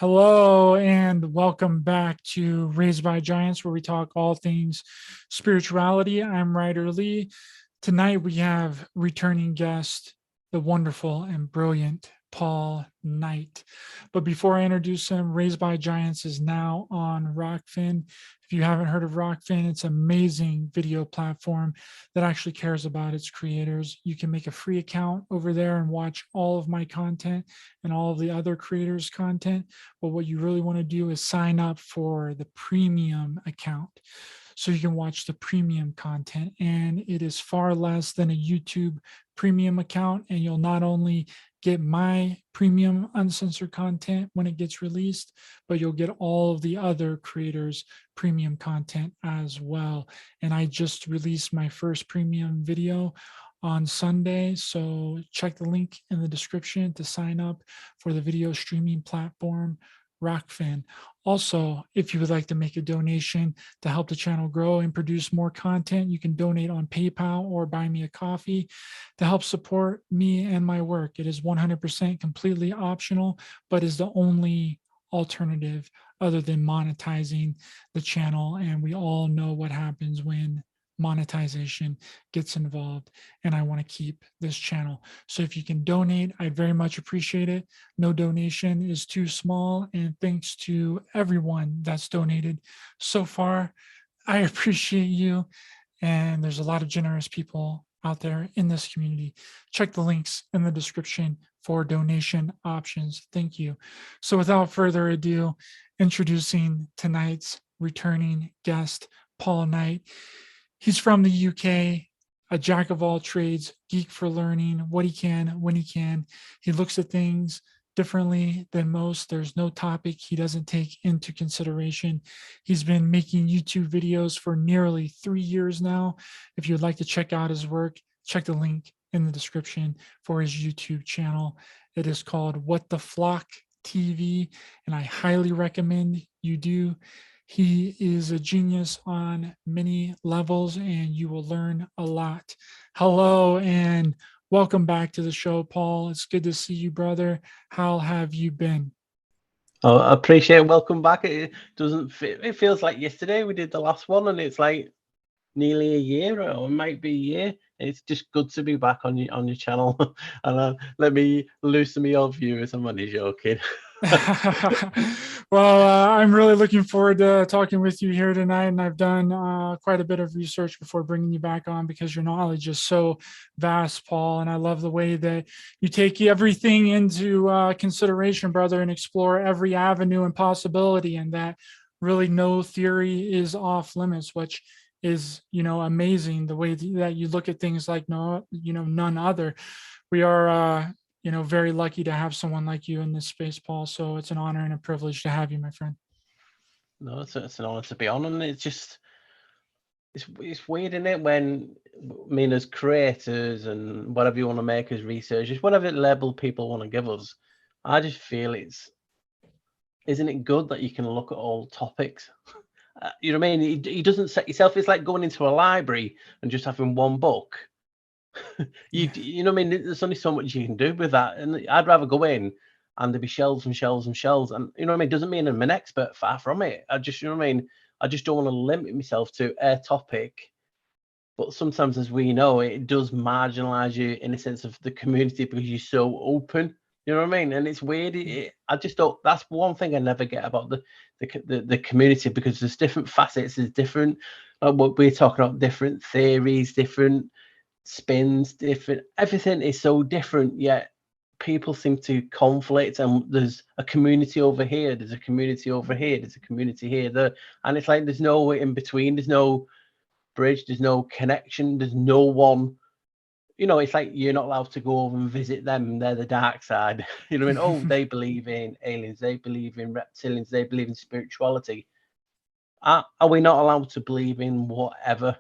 Hello and welcome back to Raised by Giants, where we talk all things spirituality. I'm Ryder Lee. Tonight we have returning guest, the wonderful and brilliant Paul Knight. But before I introduce him, Raised by Giants is now on Rokfin. If you haven't heard of Rokfin, it's an amazing video platform that actually cares about its creators. You can make a free account over there and watch all of my content and all of the other creators' content. But what you really want to do is sign up for the premium account so you can watch the premium content. And it is far less than a YouTube premium account. And you'll not only get my premium uncensored content when it gets released, but you'll get all of the other creators' premium content as well. And I just released my first premium video on Sunday. So check the link in the description to sign up for the video streaming platform, Rokfin. Also, if you would like to make a donation to help the channel grow and produce more content, you can donate on PayPal or buy me a coffee to help support me and my work. It is 100% completely optional, but is the only alternative other than monetizing the channel. And we all know what happens when monetization gets involved, and I want to keep this channel. So if you can donate, I'd very much appreciate it. No donation is too small, and thanks to everyone that's donated so far. I appreciate you, and there's a lot of generous people out there in this community. Check the links in the description for donation options. Thank you. So without further ado, introducing tonight's returning guest, Paul Knight. He's from the UK, a jack of all trades, geek for learning what he can, when he can. He looks at things differently than most. There's no topic he doesn't take into consideration. He's been making YouTube videos for nearly 3 years now. If you'd like to check out his work, check the link in the description for his YouTube channel. It is called What the Flock TV, and I highly recommend you do. He is a genius on many levels, and you will learn a lot. Hello, and welcome back to the show, Paul. It's good to see you, brother. How have you been? Oh, I appreciate it. Welcome back. It it feels like yesterday we did the last one, and it's like nearly a year, or it might be a year. It's just good to be back on your channel. And let me loosen me off viewers. I'm only joking. Well, I'm really looking forward to talking with you here tonight, and I've done quite a bit of research before bringing you back on because your knowledge is so vast, Paul, and I love the way that you take everything into consideration, brother, and explore every avenue and possibility, and that really no theory is off limits, which is, amazing the way that you look at things like none other. We are very lucky to have someone like you in this space, Paul. So it's an honor and a privilege to have you, my friend. No, it's an honor to be on, and it's weird, isn't it, when as creators and whatever you want to make as researchers, whatever label people want to give us, I just feel isn't it good that you can look at all topics? You know what I mean? He doesn't set yourself. It's like going into a library and just having one book. You know what I mean? There's only so much you can do with that, and I'd rather go in and there'd be shelves and shelves and shelves, and you know what I mean. Doesn't mean I'm an expert, far from it. I just, you know what I mean. I just don't want to limit myself to a topic. But sometimes, as we know, it does marginalize you in a sense of the community because you're so open. You know what I mean? And it's weird. I just don't. That's one thing I never get about the community, because there's different facets. There's different. What we're talking about, different theories, different spins, different. Everything is so different. Yet people seem to conflict, and there's a community over here. There's a community over here. There's a community here. There, and it's like there's no in between. There's no bridge, there's no connection, there's no one. It's like you're not allowed to go over and visit them. They're the dark side. You know what I mean? Oh, they believe in aliens, they believe in reptilians, they believe in spirituality. Are we not allowed to believe in whatever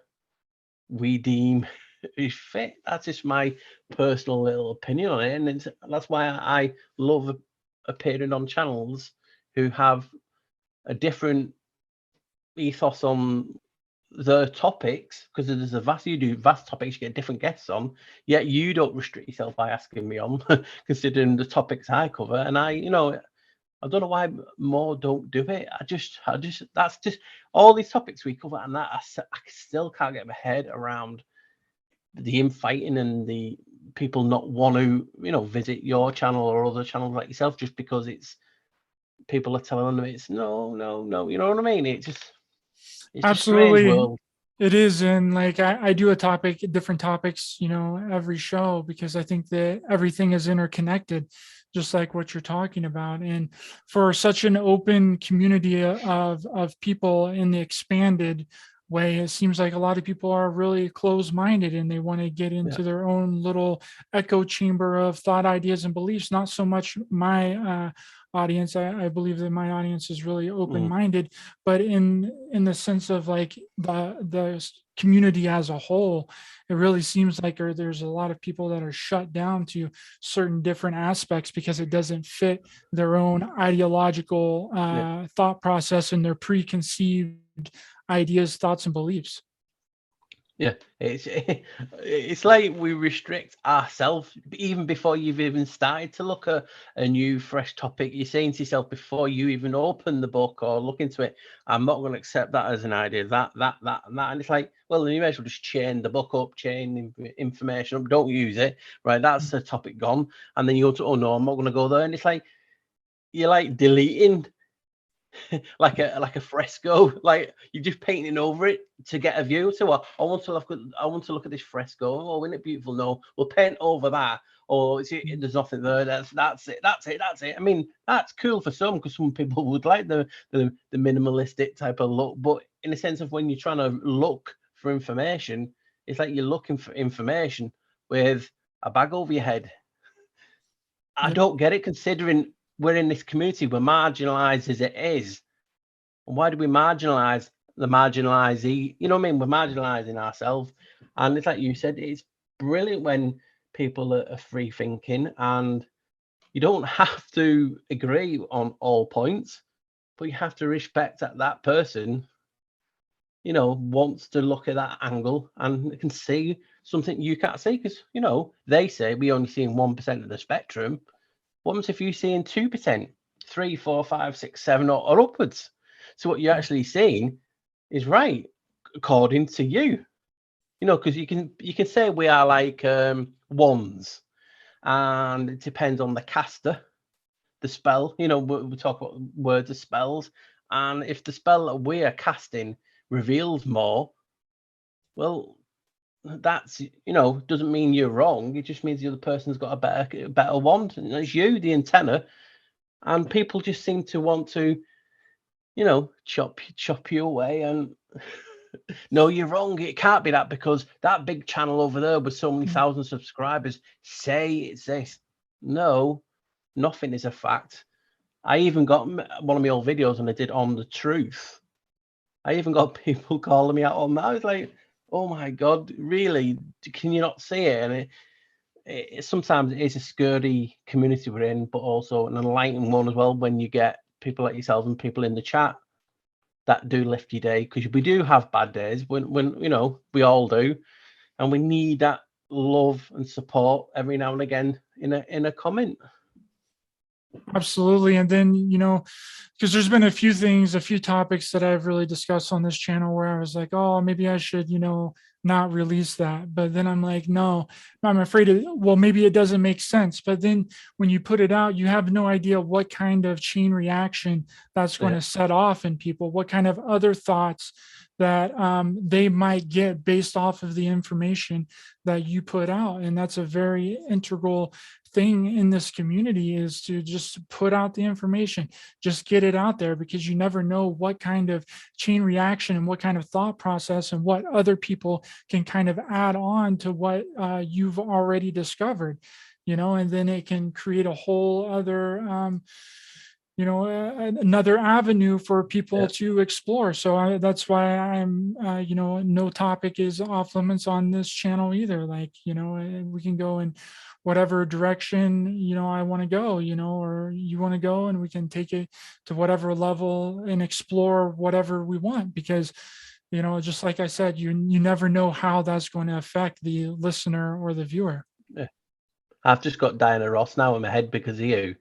we deem is fit? That's just my personal little opinion on it, and that's why I love appearing on channels who have a different ethos on the topics, because there's you do vast topics, you get different guests on, yet you don't restrict yourself by asking me on considering the topics I cover. And I I don't know why more don't do it. I just that's just all these topics we cover, and that I still can't get my head around the infighting and the people not want to, visit your channel or other channels like yourself just because it's people are telling them it's no, you know what I mean? It's a strange Absolutely. world. It is. And like I do different topics, every show, because I think that everything is interconnected, just like what you're talking about. And for such an open community of people in the expanded way, it seems like a lot of people are really closed-minded and they want to get Yeah. into their own little echo chamber of thought, ideas, and beliefs. Not so much my audience. I believe that my audience is really open-minded, but in the sense of like the community as a whole, it really seems like there's a lot of people that are shut down to certain different aspects because it doesn't fit their own ideological thought process and their preconceived ideas, thoughts, and beliefs. Yeah, it's like we restrict ourselves even before you've even started to look at a new fresh topic. You're saying to yourself before you even open the book or look into it, I'm not going to accept that as an idea, that, and it's like, well, then you may as well just chain the book up, chain information up, don't use it, right? That's the topic gone, and then you go to, oh no, I'm not going to go there, and it's like you're like deleting like a fresco, like you're just painting over it to get a view. So I want to look at this fresco. Oh, isn't it beautiful? No, we'll paint over that. Or there's nothing there. That's it. I mean, that's cool for some because some people would like the minimalistic type of look. But in the sense of when you're trying to look for information, it's like you're looking for information with a bag over your head. I don't get it, considering we're in this community, we're marginalized as it is. And why do we marginalize the marginalizee? You know what I mean? We're marginalizing ourselves. And it's like you said, it's brilliant when people are free thinking and you don't have to agree on all points, but you have to respect that person, wants to look at that angle and can see something you can't see because, they say we only see 1% of the spectrum. What happens if you see in 2%, 3, 4, 5, 6, 7, or upwards? So what you're actually seeing is right according to you. Because you can say we are like wands, and it depends on the caster, the spell. We talk about words of spells, and if the spell that we are casting reveals more, well, that's doesn't mean you're wrong. It just means the other person's got a better wand, and it's you, the antenna. And people just seem to want to, chop you away and no, you're wrong. It can't be that because that big channel over there with so many thousand subscribers say it's this. No, nothing is a fact. I even got one of my old videos and I did on the truth. I even got people calling me out on that. I was like, oh my God, really? Can you not see it? And it sometimes it is a scary community we're in, but also an enlightening one as well when you get people like yourself and people in the chat that do lift your day, because we do have bad days when we all do, and we need that love and support every now and again in a comment. Absolutely. And then, because there's been a few topics that I've really discussed on this channel where I was like, oh, maybe I should, not release that. But then I'm like, no, I'm afraid well, maybe it doesn't make sense. But then when you put it out, you have no idea what kind of chain reaction that's going to set off in people, what kind of other thoughts that they might get based off of the information that you put out. And that's a very integral thing in this community, is to just put out the information, just get it out there, because you never know what kind of chain reaction and what kind of thought process and what other people can kind of add on to what you've already discovered, and then it can create a whole other another avenue for people to explore. So that's why I'm no topic is off limits on this channel either. Like, we can go in whatever direction I want to go, or you want to go, and we can take it to whatever level and explore whatever we want, because just like I said, you never know how that's going to affect the listener or the viewer. I've just got Diana Ross now in my head because of you.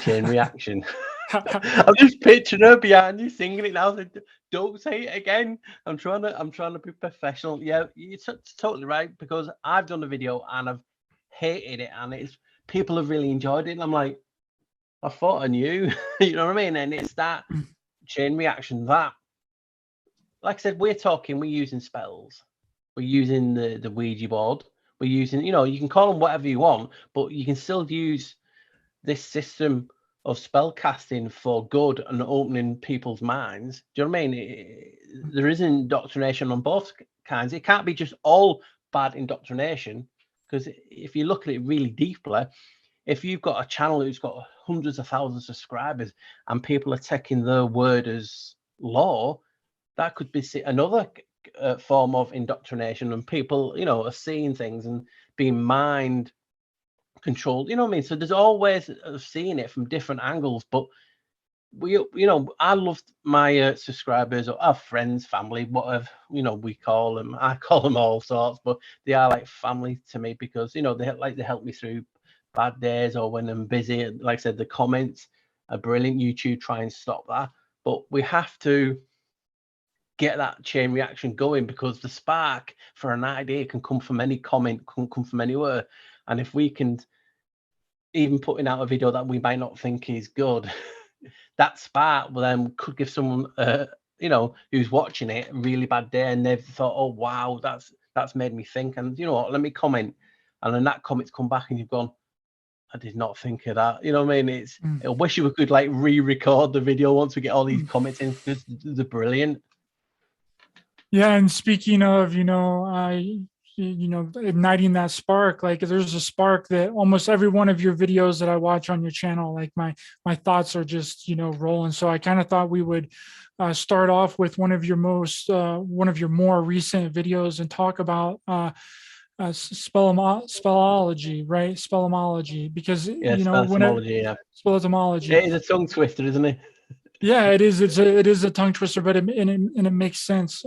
Chain reaction. I'm just picturing her behind you singing it now. So don't say it again. I'm trying to be professional. Yeah, you're totally right, because I've done a video and I've hated it, and it's people have really enjoyed it. And I'm like, I thought I knew. You know what I mean? And it's that chain reaction that, like I said, we're using spells. We're using the Ouija board. We're using, you can call them whatever you want, but you can still use this system of spell casting for good and opening people's minds. Do you know what I mean? There is indoctrination on both kinds. It can't be just all bad indoctrination, because if you look at it really deeply, if you've got a channel who's got hundreds of thousands of subscribers and people are taking their word as law, that could be another form of indoctrination, and people, are seeing things and being mind controlled. You know what I mean? So there's always seeing it from different angles. But I love my subscribers, or our friends, family, whatever we call them. I call them all sorts, but they are like family to me, because they help me through bad days or when I'm busy. Like I said, the comments are brilliant. YouTube try and stop that, but we have to get that chain reaction going, because the spark for an idea can come from any comment, can come from anywhere. And if we can, even putting out a video that we might not think is good, that spark will then could give someone who's watching it a really bad day, and they've thought, oh wow, that's made me think, and you know what, let me comment. And then that comment's come back and you've gone, I did not think of that. You know what I mean? I wish we could like re-record the video once we get all these comments in, because they're brilliant. Yeah, and speaking of, igniting that spark, like there's a spark that almost every one of your videos that I watch on your channel, like my thoughts are just, rolling. So I kind of thought we would start off with one of your more recent videos and talk about spellemology, right? Spellemology, because Spelletymology, yeah. Spelletymology. It is a tongue twister, isn't it? Yeah, it is. It is a tongue twister, but it makes sense.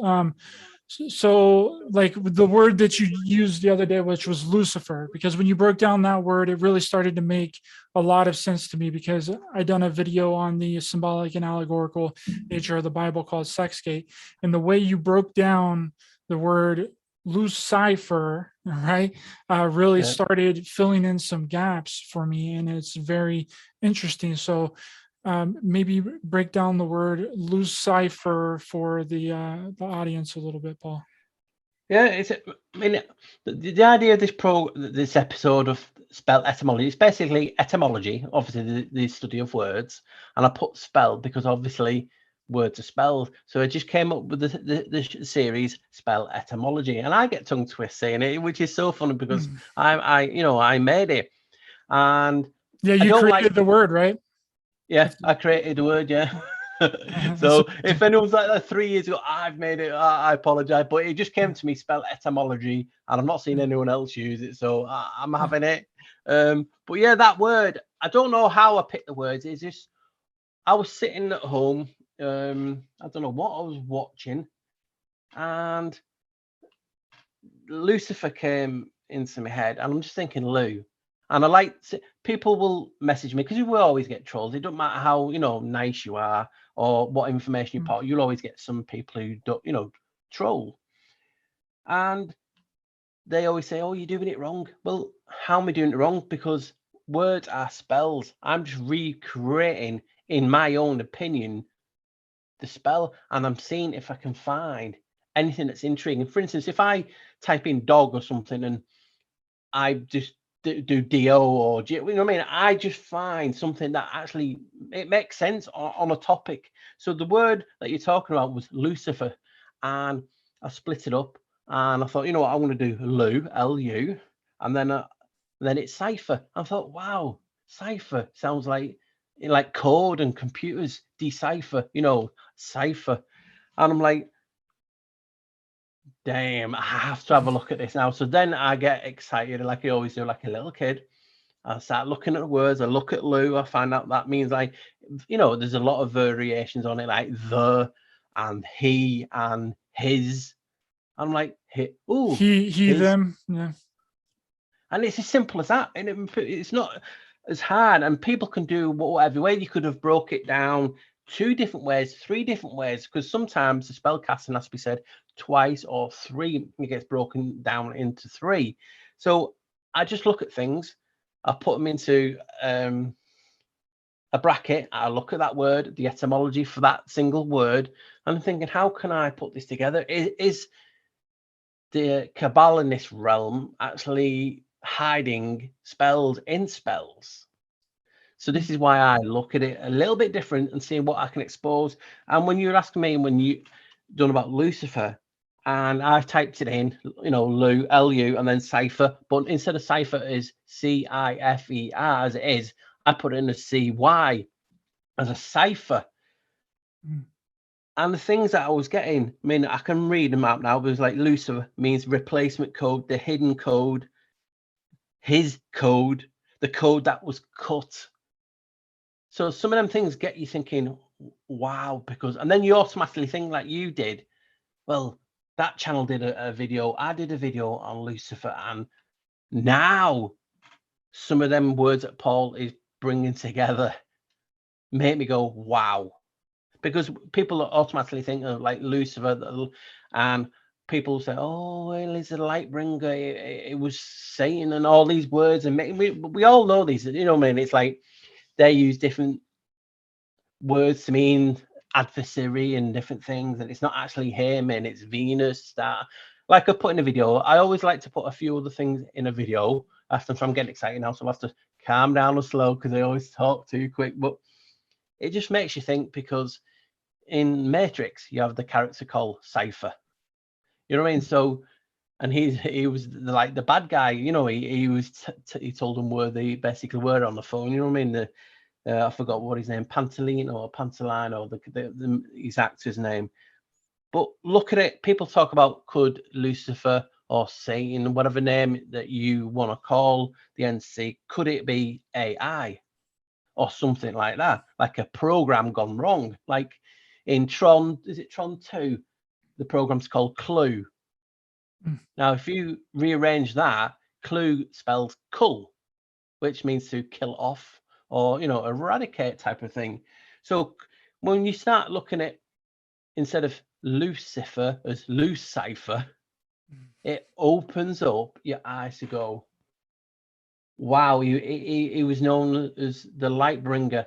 So like the word that you used the other day, which was Lucifer, because when you broke down that word, it really started to make a lot of sense to me, because I done a video on the symbolic and allegorical nature of the Bible called Sexgate, and the way you broke down the word Lucifer, right, really started filling in some gaps for me, and it's very interesting. So maybe break down the word Lucifer for the audience a little bit, Paul. Yeah, the idea of this episode of spell etymology, it's basically etymology, obviously the study of words, and I put spell because obviously words are spelled. So I just came up with the series Spell Etymology, and I get tongue twist saying it, which is so funny because I made it, and yeah, you created the word, right? Yeah, I created the word, yeah. So if anyone's like that 3 years ago, I've made it, I apologize, but it just came to me, spell etymology, and I'm not seeing anyone else use it, so I'm having it. But yeah, that word, I don't know how I picked the words. It's just, I was sitting at home, I don't know what I was watching, and Lucifer came into my head, and I'm just thinking Lou. And I like people will message me, because you will always get trolls. It doesn't matter how nice you are or what information you put. You'll always get some people who don't troll, and they always say, "Oh, you're doing it wrong." Well, how am I doing it wrong? Because words are spells. I'm just recreating, in my own opinion, the spell, and I'm seeing if I can find anything that's intriguing. For instance, if I type in dog or something, and I just do do or you know what I mean, I just find something that actually it makes sense on a topic. So the word that you're talking about was Lucifer, and I split it up, and I thought, you know what, I want to do Lu, Lu, and then it's cipher. I thought, wow, cipher sounds like code, and computers decipher, cipher, and I'm like, damn, I have to have a look at this now. So then I get excited, like I always do, like a little kid. I start looking at the words. I look at Lou. I find out that means there's a lot of variations on it, like the and he and his. I'm like, he, his, them, yeah. And it's as simple as that. And it's not. it's hard, and people can do whatever way. You could have broke it down 2 different ways, 3 different ways, because sometimes the spell casting has to be said twice or 3. It gets broken down into 3. So I just look at things. I put them into a bracket. I look at that word, the etymology for that single word, and I'm thinking, how can I put this together? Is the Cabal in this realm actually hiding spells in spells? So this is why I look at it a little bit different and see what I can expose. And when you're asking me, when you done about Lucifer, and I've typed it in, you know, Lu, and then cipher, but instead of cipher is Cipher as it is, I put in a CY as a cipher. And the things that I was getting, I mean, I can read them out now. It was like Lucifer means replacement code, the hidden code, his code, the code that was cut. So some of them things get you thinking, wow, because, and then you automatically think like you did, well, that channel did a video, I did a video on Lucifer, and now some of them words that Paul is bringing together make me go, wow. Because people automatically think of like Lucifer, and people say, oh, well, he's a light bringer, it was Satan, and all these words, and we all know these, you know what I mean? It's like they use different words to mean adversary and different things, and it's not actually him, and it's Venus. That, like I put in a video, I always like to put a few other things in a video after I'm getting excited now, so I have to calm down and slow because I always talk too quick. But it just makes you think, because in Matrix you have the character called Cypher, you know what I mean? So, and he was like the bad guy, you know, he told them where they basically were on the phone, you know what I mean? I forgot what his name, Panteline or Panteline, or his actor's name. But look at it. People talk about, could Lucifer or Satan, whatever name that you want to call the entity, could it be AI or something like that, like a program gone wrong? Like in Tron, is it Tron 2? The program's called Clue. Now, if you rearrange that, Clue spells cull, which means to kill off, or, you know, eradicate type of thing. So when you start looking at, instead of Lucifer as Lucifer, it opens up your eyes to go, wow, he was known as the light bringer.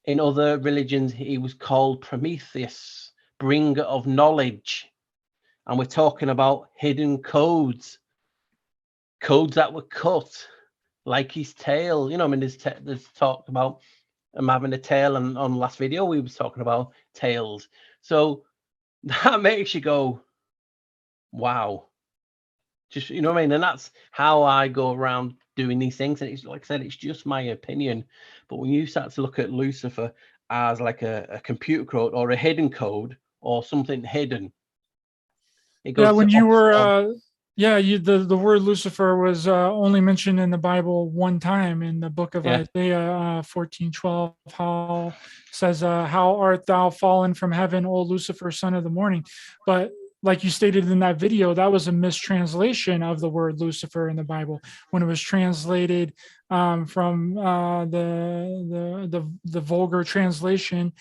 In other religions, he was called Prometheus, bringer of knowledge. And we're talking about hidden codes that were cut, like his tail. You know, I mean, there's talk about him having a tail, and on the last video we was talking about tails. So that makes you go, wow. Just, you know what I mean? And that's how I go around doing these things. And it's, like I said, it's just my opinion. But when you start to look at Lucifer as like a computer code or a hidden code or something hidden, it goes when to you opposite were of, the word Lucifer was only mentioned in the Bible one time, in the book of yeah, Isaiah 14:12. How says, how art thou fallen from heaven, O Lucifer, son of the morning? But like you stated in that video, that was a mistranslation of the word Lucifer in the Bible, when it was translated from the vulgar translation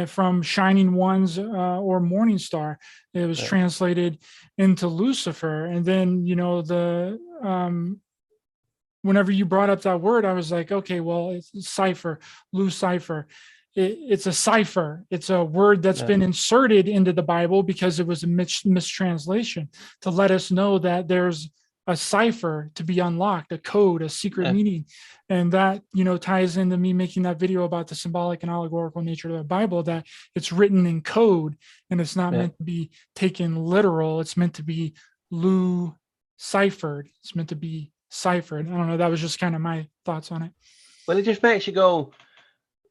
from shining ones or morning star. It was translated into Lucifer. And then, you know, whenever you brought up that word, I was like, okay, well, it's cipher, Lucifer. It's a cipher. It's a word that's been inserted into the Bible because it was a mistranslation, to let us know that there's a cipher to be unlocked, a code, a secret meaning. And that, you know, ties into me making that video about the symbolic and allegorical nature of the Bible, that it's written in code and it's not meant to be taken literal. It's meant to be ciphered. It's meant to be ciphered. I don't know. That was just kind of my thoughts on it. well, it just makes you go,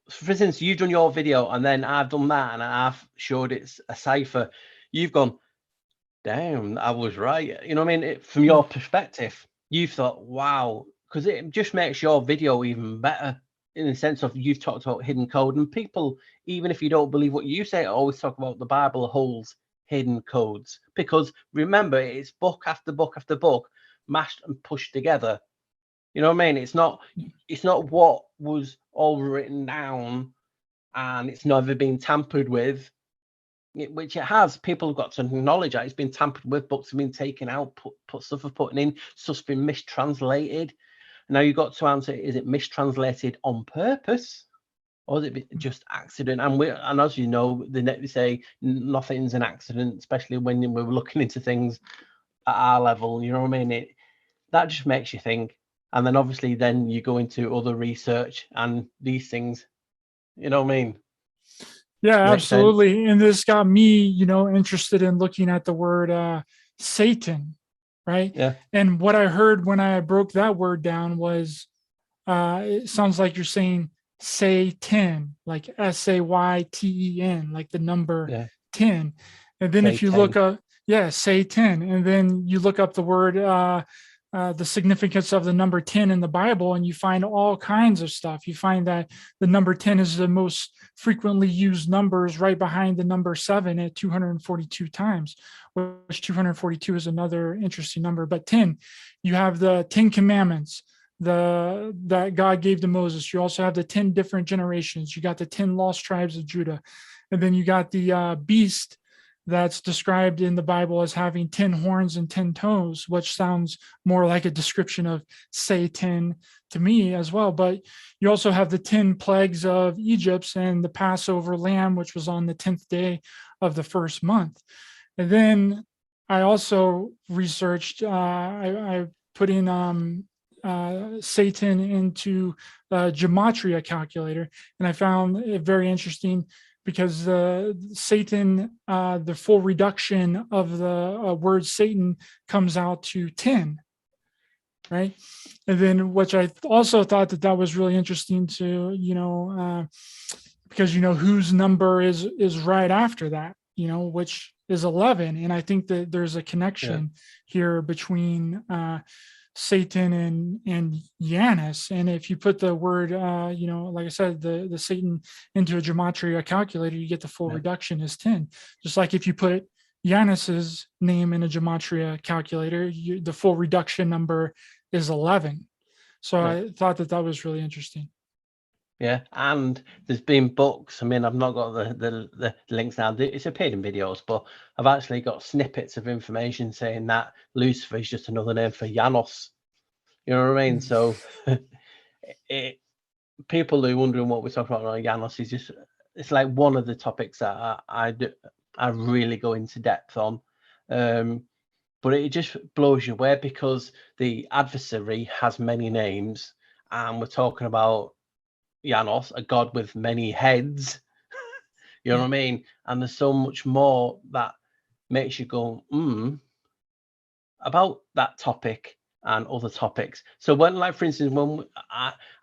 for instance, you've done your video and then I've done that and I've showed it's a cipher. You've gone, damn, I was right. You know what I mean? From your perspective, you've thought, wow, because it just makes your video even better, in the sense of you've talked about hidden code, and people, even if you don't believe what you say, always talk about the Bible holds hidden codes, because remember, it's book after book after book mashed and pushed together You know what I mean? It's not what was all written down and it's never been tampered with, which it has. People have got to acknowledge that it's been tampered with, books have been taken out, stuff have put in, stuff's been mistranslated. Now you've got to answer, is it mistranslated on purpose? Or is it just accident? And as you know, they say nothing's an accident, especially when we're looking into things at our level. You know what I mean? That just makes you think. And then obviously then you go into other research and these things, you know what I mean? Yeah, Makes sense. absolutely. And this got me, interested in looking at the word Satan, right? Yeah. And what I heard when I broke that word down was it sounds like you're saying Satan, like Sayten, like the number 10. And then if you look up, Satan, and then you look up the word, the significance of the number 10 in the Bible, and you find all kinds of stuff. You find that the number 10 is the most frequently used numbers, right behind the number 7 at 242 times, which 242 is another interesting number. But 10, you have the 10 commandments that God gave to Moses. You also have the 10 different generations. You got the 10 lost tribes of Judah. And then you got the beast that's described in the Bible as having 10 horns and 10 toes, which sounds more like a description of Satan to me as well. But you also have the 10 plagues of Egypt and the Passover lamb, which was on the 10th day of the first month. And then I also researched, I put in Satan into a gematria calculator, and I found it very interesting because Satan, the full reduction of the word Satan comes out to 10, right? And then, which I also thought that was really interesting to, because whose number is right after that, which is 11, and I think that there's a connection here between Satan and Janus. And if you put the word, like I said, the Satan into a gematria calculator, you get the full reduction is 10. Just like if you put Janus's name in a gematria calculator, the full reduction number is 11. So I thought that was really interesting. Yeah, and there's been books. I mean, I've not got the links now. It's appeared in videos, but I've actually got snippets of information saying that Lucifer is just another name for Janus. You know what I mean? So people who are wondering what we're talking about on Janus is just, it's like one of the topics that I really go into depth on. But it just blows you away because the adversary has many names, and we're talking about Janus, a god with many heads. You know what I mean? And there's so much more that makes you go, about that topic and other topics. So when, like, for instance, when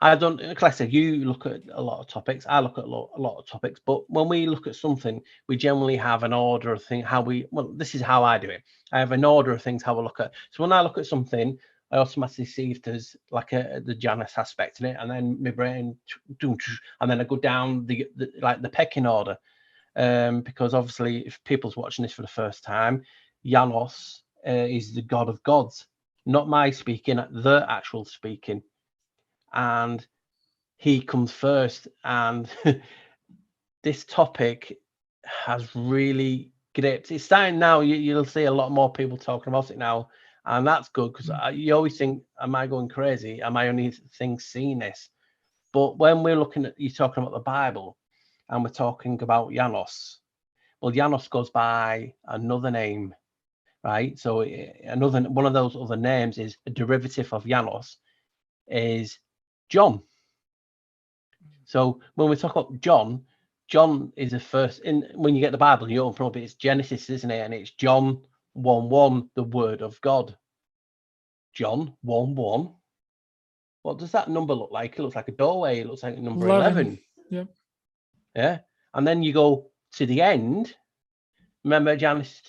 I don't, like I said, you look at a lot of topics, I look at a lot of topics, but when we look at something, we generally have an order of things, this is how I do it. I have an order of things, how I look at. So when I look at something, I automatically see if there's like the Janus aspect in it, and then my brain, and then I go down the pecking order, because obviously if people's watching this for the first time, Janus is the god of gods, not my speaking, the actual speaking, and he comes first. And this topic has really gripped. It's starting now. You'll see a lot more people talking about it now. And that's good, because you always think, am I going crazy? Am I only seeing this? But when we're looking at, you're talking about the Bible, and we're talking about Janus. Well, Janus goes by another name, right? So one of those other names is a derivative of Janus, is John. So when we talk about John is the first. When you get the Bible, you open up, it's Genesis, isn't it? And it's John 1:1, the word of God. John 1:1. What does that number look like? It looks like a doorway. It looks like number 11. Yep. Yeah. And then you go to the end. Remember, Janus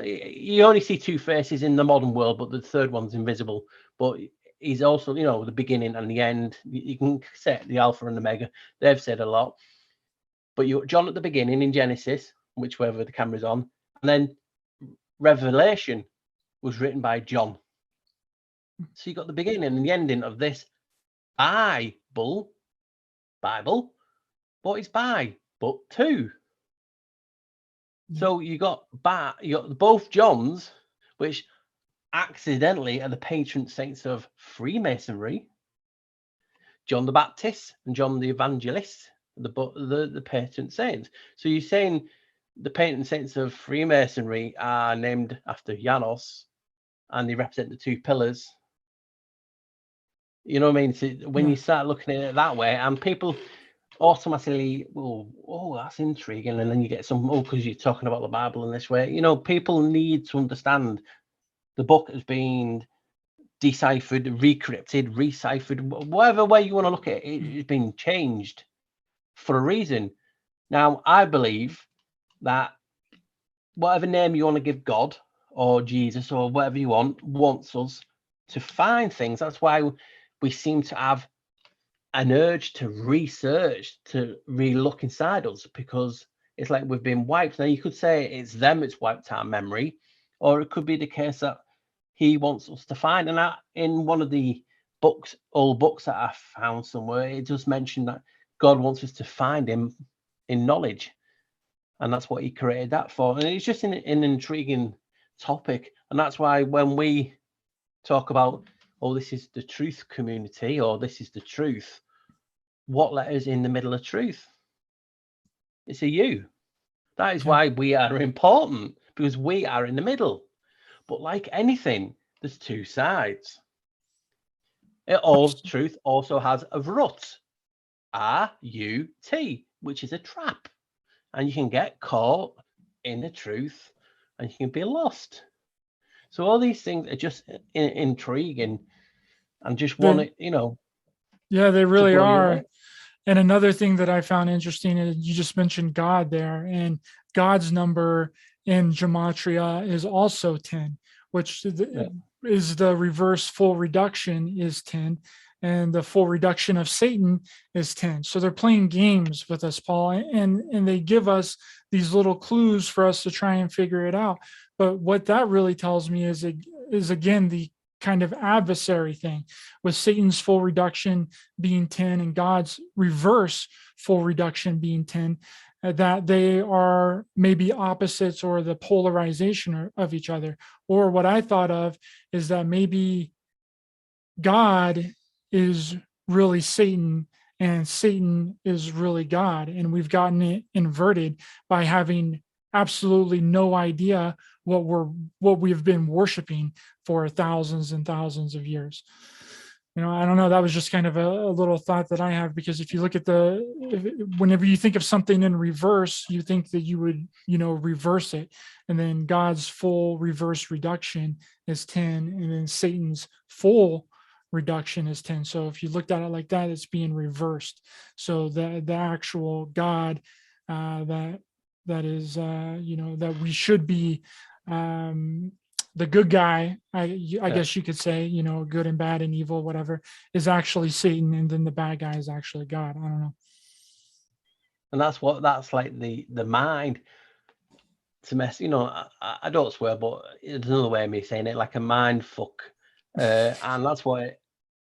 you only see two faces in the modern world, but the third one's invisible. But he's also, the beginning and the end. You can set the Alpha and Omega. They've said a lot. But you got John at the beginning in Genesis, whichever the camera's on, and then Revelation was written by John. So you got the beginning and the ending of this Bible, but it's by, but two. So you got both Johns, which accidentally are the patron saints of Freemasonry. John the Baptist and John the Evangelist, the patron saints. So you're saying the patron saints of Freemasonry are named after Janus, and they represent the two pillars. You know what I mean? So when you start looking at it that way, and people automatically, oh, that's intriguing, and then you get some, because you're talking about the Bible in this way. You know, people need to understand the book has been deciphered, recrypted, reciphered, whatever way you want to look at it, it's been changed for a reason. Now, I believe that whatever name you want to give God or Jesus or whatever you wants us to find things. That's why we seem to have an urge to research, to re-look inside us, because it's like we've been wiped. Now, you could say it's them, it's wiped our memory, or it could be the case that he wants us to find. And in one of the old books that I found somewhere, it does mention that God wants us to find him in knowledge. And that's what he created that for. And it's just an intriguing topic. And that's why when we talk about, oh, this is the truth community, or this is the truth, what letters in the middle of truth? It's a U. That is why we are important, because we are in the middle. But like anything, there's two sides. Truth also has a rut, R-U-T, which is a trap. And you can get caught in the truth and you can be lost. So all these things are just intriguing and just want it, you know. Yeah, they really are. And another thing that I found interesting is you just mentioned God there, and God's number in gematria is also 10, which is the reverse full reduction is 10, and the full reduction of Satan is 10. So they're playing games with us, Paul, and they give us these little clues for us to try and figure it out. But what that really tells me is again the kind of adversary thing, with Satan's full reduction being 10 and God's reverse full reduction being 10, that they are maybe opposites or the polarization of each other. Or what I thought of is that maybe God is really Satan and Satan is really God, and we've gotten it inverted by having absolutely no idea what we've been worshiping for thousands and thousands of years. You know, I don't know. That was just kind of a little thought that I have, because if you look at whenever you think of something in reverse, you think that you would, reverse it. And then God's full reverse reduction is 10, and then Satan's full reduction is 10. So if you looked at it like that, it's being reversed. So the actual God that is, that we should be, the good guy, I guess you could say, good and bad and evil, whatever, is actually Satan, and then the bad guy is actually God. I don't know. And that's like the mind to mess, I don't swear, but it's another way of me saying it, like a mind fuck. And that's why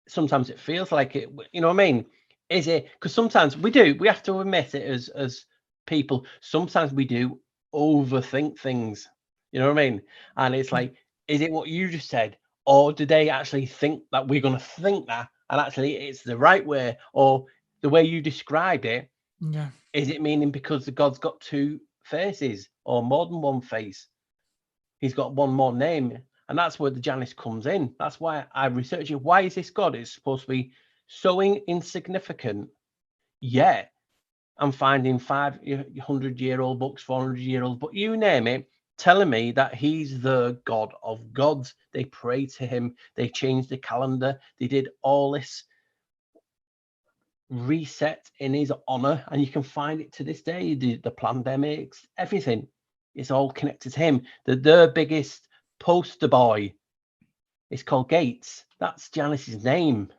sometimes it feels like it, you know what I mean? Is it, because sometimes we have to admit it as people, sometimes we do overthink things. You know what I mean? And it's like, is it what you just said? Or do they actually think that we're going to think that, and actually it's the right way? Or the way you described it, is it meaning because the God's got two faces or more than one face? He's got one more name. And that's where the Janus comes in. That's why I researched it. Why is this God? It's supposed to be so insignificant, yet I'm finding 500-year-old books, 400-year-old, but you name it, telling me that he's the God of gods. They pray to him. They changed the calendar. They did all this reset in his honor, and you can find it to this day. The pandemics, everything, it's all connected to him. Their biggest poster boy is called Gates. That's Janus's name.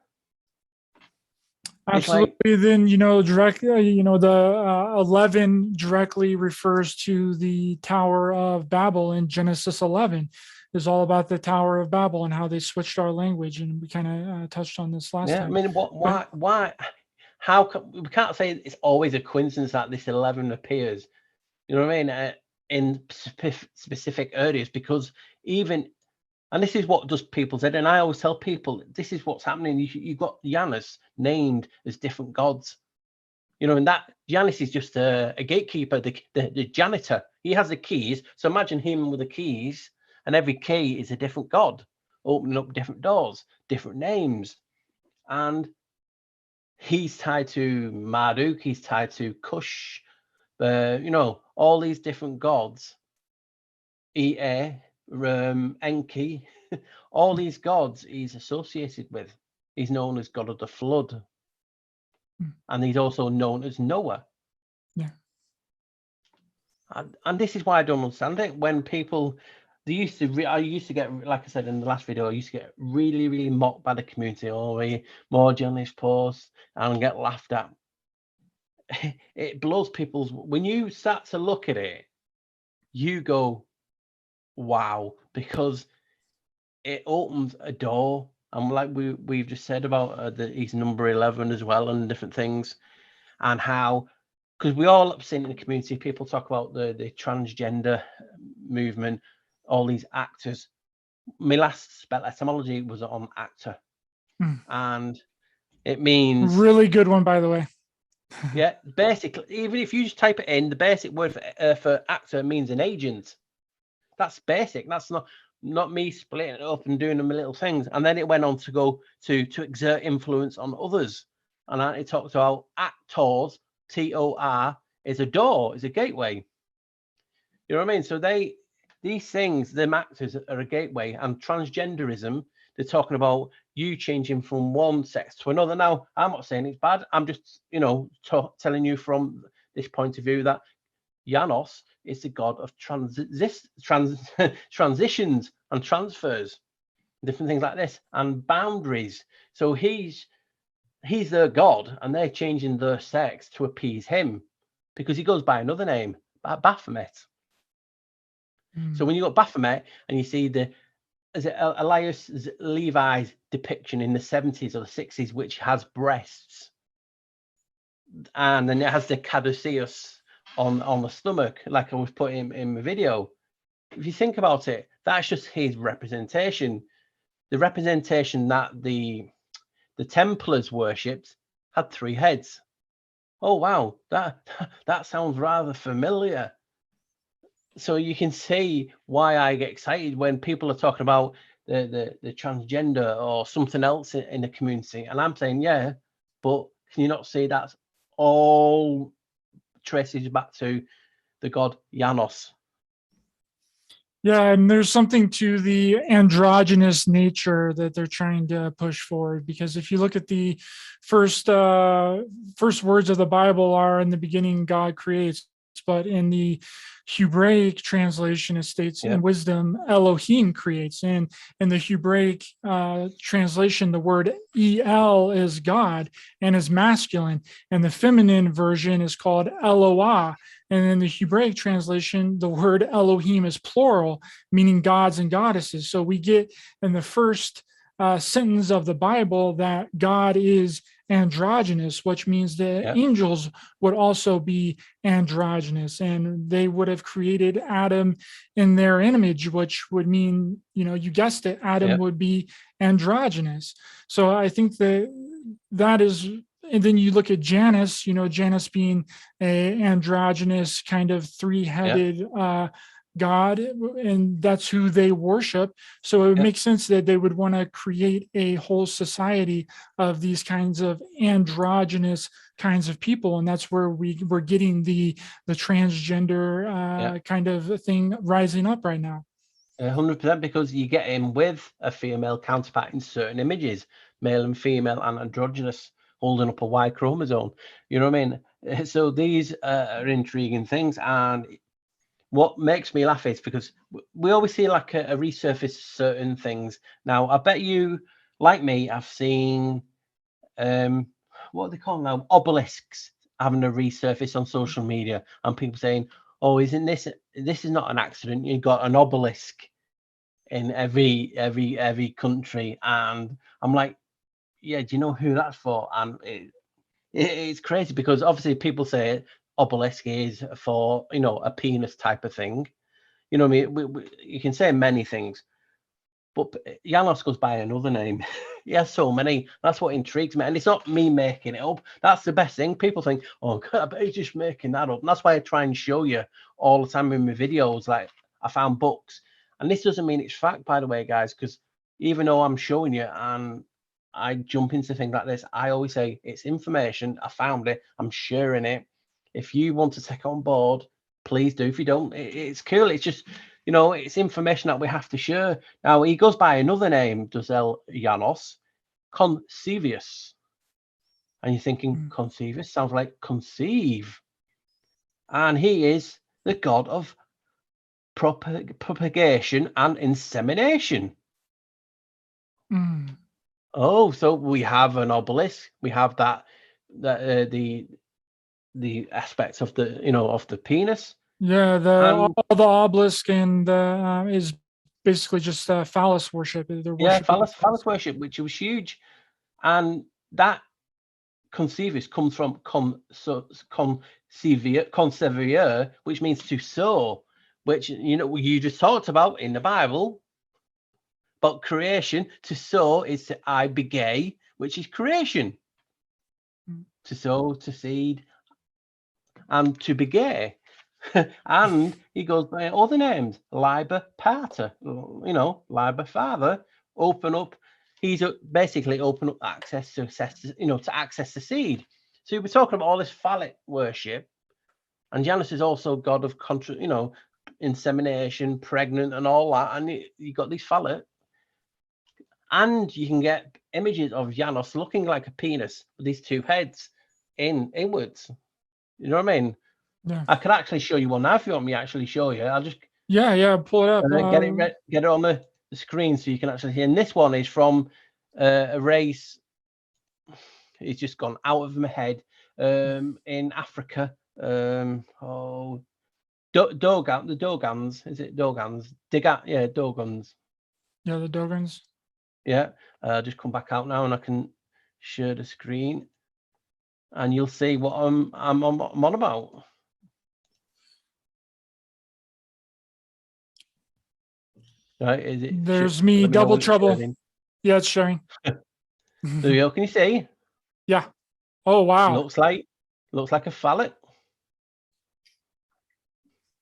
It's like, Absolutely. Then, directly, the 11 directly refers to the Tower of Babel in Genesis 11. Is all about the Tower of Babel and how they switched our language. And we kind of touched on this last yeah, I time. mean, why, how come we can't say it's always a coincidence that this 11 appears, you know what I mean, in specific areas, because even, and this is what does people said, and I always tell people, this is what's happening. You've got Janus named as different gods, and that Janus is just a gatekeeper, the janitor. He has the keys. So imagine him with the keys, and every key is a different god, opening up different doors, different names. And he's tied to Marduk, he's tied to Kush, all these different gods, Ea, Enki, all these gods he's associated with. He's known as God of the Flood. And he's also known as Noah. Yeah. And this is why I don't understand it. When people, I used to get, like I said in the last video, I used to get really, really mocked by the community. Oh, more Janus posts and get laughed at. It blows people's, when you start to look at it, you go, wow, because it opens a door. And like we've just said about he's number 11 as well, and different things, and how, because we all have seen in the community, people talk about the transgender movement, all these actors. My last Spelletymology was on actor, and it means really good one, by the way. Yeah, basically, even if you just type it in, the basic word for actor means an agent. That's basic. That's not me splitting it up and doing them little things. And then it went on to go to exert influence on others. And it talks about actors, TOR, is a door, is a gateway. You know what I mean? So these things, them actors are a gateway. And transgenderism, they're talking about you changing from one sex to another. Now, I'm not saying it's bad. I'm just, telling you from this point of view that Janus is the god of transitions and transfers, different things like this, and boundaries. So he's their god, and they're changing their sex to appease him, because he goes by another name, Baphomet. So when you got Baphomet and you see Elias Levi's depiction in the 70s or the 60s, which has breasts, and then it has the Caduceus on the stomach, like I was putting in my video. If you think about it, that's just his representation. The representation that the Templars worshipped had 3 heads. Oh wow, that sounds rather familiar. So you can see why I get excited when people are talking about the transgender or something else in the community, and I'm saying, yeah, but can you not see that's all traces back to the god Janus? Yeah, and there's something to the androgynous nature that they're trying to push forward, because if you look at the first words of the Bible are, in the beginning God creates, but in the Hebraic translation it states, in wisdom Elohim creates. And in the Hebraic translation, the word El is God and is masculine, and the feminine version is called Eloah. And in the Hebraic translation, the word Elohim is plural, meaning gods and goddesses. So we get in the first sentence of the Bible that God is androgynous, which means the angels would also be androgynous, and they would have created Adam in their image, which would mean, you guessed it, Adam would be androgynous. So I think that is. And then you look at Janus, Janus being a androgynous kind of 3-headed god, and that's who they worship. So it makes sense that they would want to create a whole society of these kinds of androgynous kinds of people, and that's where we're getting the transgender kind of thing rising up right now. 100%, because you get him with a female counterpart in certain images, male and female and androgynous, holding up a Y chromosome. You know what I mean? So these are intriguing things, and what makes me laugh is because we always see like a resurface certain things. Now, I bet you, like me, I've seen what are they called now? Obelisks having a resurface on social media, and people saying, "Oh, isn't this is not an accident? You've got an obelisk in every country," and I'm like, "Yeah, do you know who that's for?" And it's crazy because obviously people say obelisk is for, you know, a penis type of thing. You know what I mean? You can say many things, but Janus goes by another name. He has so many. That's what intrigues me. And it's not me making it up. That's the best thing. People think, oh, God, I bet he's just making that up. And that's why I try and show you all the time in my videos. Like, I found books. And this doesn't mean it's fact, by the way, guys, because even though I'm showing you and I jump into things like this, I always say it's information. I found it. I'm sharing it. If you want to take on board, please do. If you don't, it's cool. It's just, you know, it's information that we have to share. Now, he goes by another name, does Janus, Concevius. And you're thinking, Concevius sounds like conceive. And he is the god of propagation and insemination. Oh, so we have an obelisk. We have that the aspects of the, you know, of the penis. Yeah, all the obelisk and is basically just phallus worship. Yeah, phallus worship, which was huge, and that conceivus comes from concevier, which means to sow, which, you know, you just talked about in the Bible. But creation, to sow is to I begay, which is creation. To sow, to seed, and to begay. And he goes by other names, Liber Pater, you know, Liber Father, open up. He's basically open up access to you know, to access the seed. So we're talking about all this phallic worship, and Janus is also god of you know, insemination, pregnant, and all that. And you got these phallic, and you can get images of Janus looking like a penis with these two heads inwards. You know what I mean? Yeah. I could actually show you one now if you want me to actually show you. I'll just pull it up and then get it on the screen so you can actually see. And this one is from a race. It's just gone out of my head. In Africa. Oh, Dogan, the Dogans. Is it Dogans? Yeah, Dogans. Yeah, the Dogans. Yeah. Just come back out now and I can share the screen, and you'll see what I'm on about. Right, is it? There's me, double trouble. Yeah, it's showing. There you go. Can you see? Yeah. Oh wow. Looks like a phallic.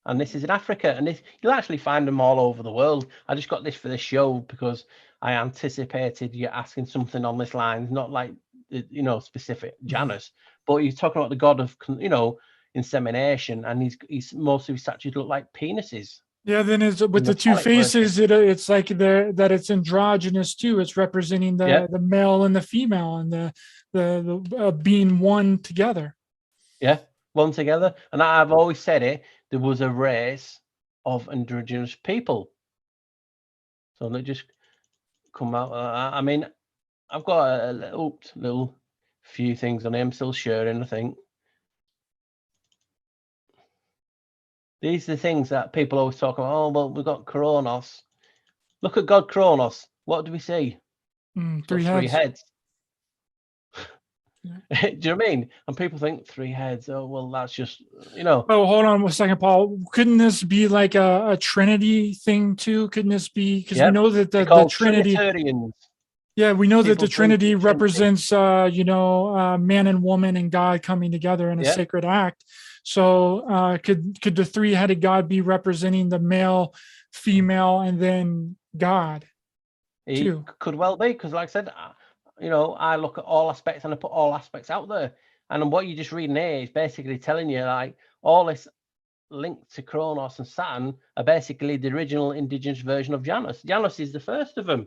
And this is in Africa, and this, you'll actually find them all over the world. I just got this for the show because I anticipated you asking something on this line, not like, you know, specific Janus, but you're talking about the god of, you know, insemination, and he's most of his statues look like penises. Yeah, then it's with the two faces. It's like that it's androgynous too. It's representing the male and the female, and the being one together. Yeah, one together. And I've always said it. There was a race of androgynous people. So they just come out. I mean, I've got a little few things on here. I'm still sharing, I think. These are the things that people always talk about. Oh, well, we've got Kronos. Look at God Kronos. What do we see? Three heads. Do you know what I mean? And people think 3 heads. Oh, well, that's just, you know. Oh, hold on a second, Paul. Couldn't this be like a Trinity thing too? Couldn't this be, because we know that the Trinity. Trinitarians. Yeah, we know that the Trinity represents, you know, man and woman and God coming together in a sacred act. So could the 3-headed God be representing the male, female, and then God? He could well be, because like I said, you know, I look at all aspects and I put all aspects out there. And what you're just reading here is basically telling you, like, all this linked to Kronos and Saturn are basically the original indigenous version of Janus. Janus is the first of them.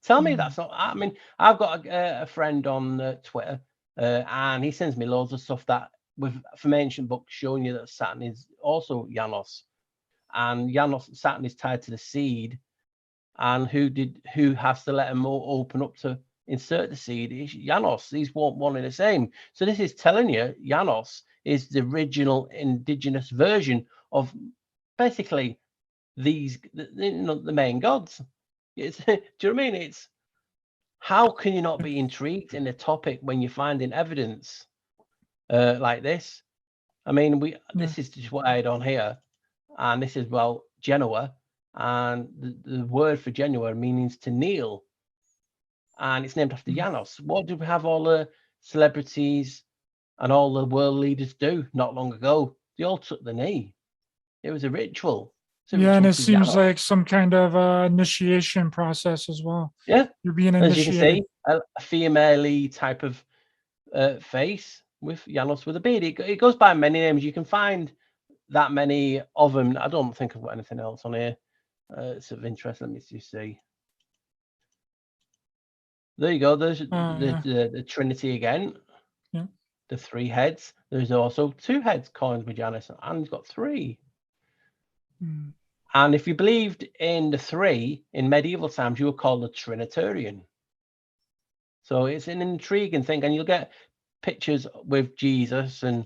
Tell me that's not. I mean, I've got a friend on Twitter, and he sends me loads of stuff that from ancient books showing you that Saturn is also Janus, and Saturn is tied to the seed, and who has to let him open up to insert the seed is Janus. These weren't one and the same. So this is telling you Janus is the original indigenous version of basically these, the main gods. It's, do you know what I mean? It's, how can you not be intrigued in a topic when you're finding evidence like this? I mean, this is just what I had on here, and this is, well, Genoa, and the word for Genoa means to kneel, and it's named after Janus. What did we have all the celebrities and all the world leaders do not long ago? They all took the knee. It was a ritual. Yeah, and it seems like some kind of initiation process as well. Yeah, you're being as you initiated. can see, a female-y type of face with Janus with a beard. It goes by many names. You can find that many of them. I don't think I've got anything else on here. It's of interest. Let me just see. There you go. There's the Trinity again. Yeah. The 3 heads. There's also 2 heads coined with Janus, and he's got 3. And if you believed in the 3 in medieval times, you were called a Trinitarian. So it's an intriguing thing, and you'll get pictures with Jesus and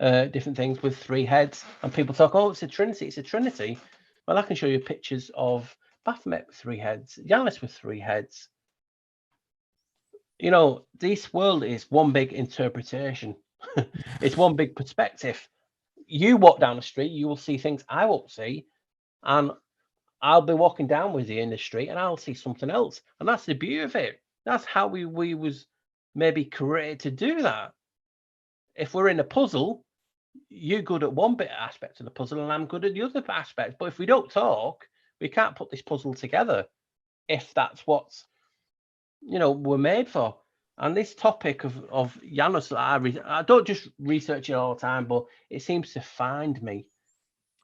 different things with 3 heads, and people talk, oh, it's a Trinity, it's a Trinity. Well, I can show you pictures of Baphomet with 3 heads, Janus with 3 heads. You know, this world is one big interpretation. It's one big perspective. You walk down the street, you will see things I won't see, and I'll be walking down with you in the street and I'll see something else. And that's the beauty of it. That's how we was maybe created to do that. If we're in a puzzle, you're good at one bit aspect of the puzzle and I'm good at the other aspect. But if we don't talk, we can't put this puzzle together, if that's what, you know, we're made for. And this topic of Janus, I don't just research it all the time, but it seems to find me.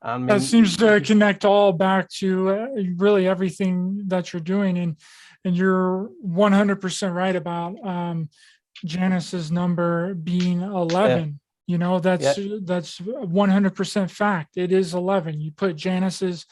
I mean, that seems to connect all back to really everything that you're doing, and you're 100% right about Janus's number being 11. You know, that's 100% fact. It is 11. You put Janus's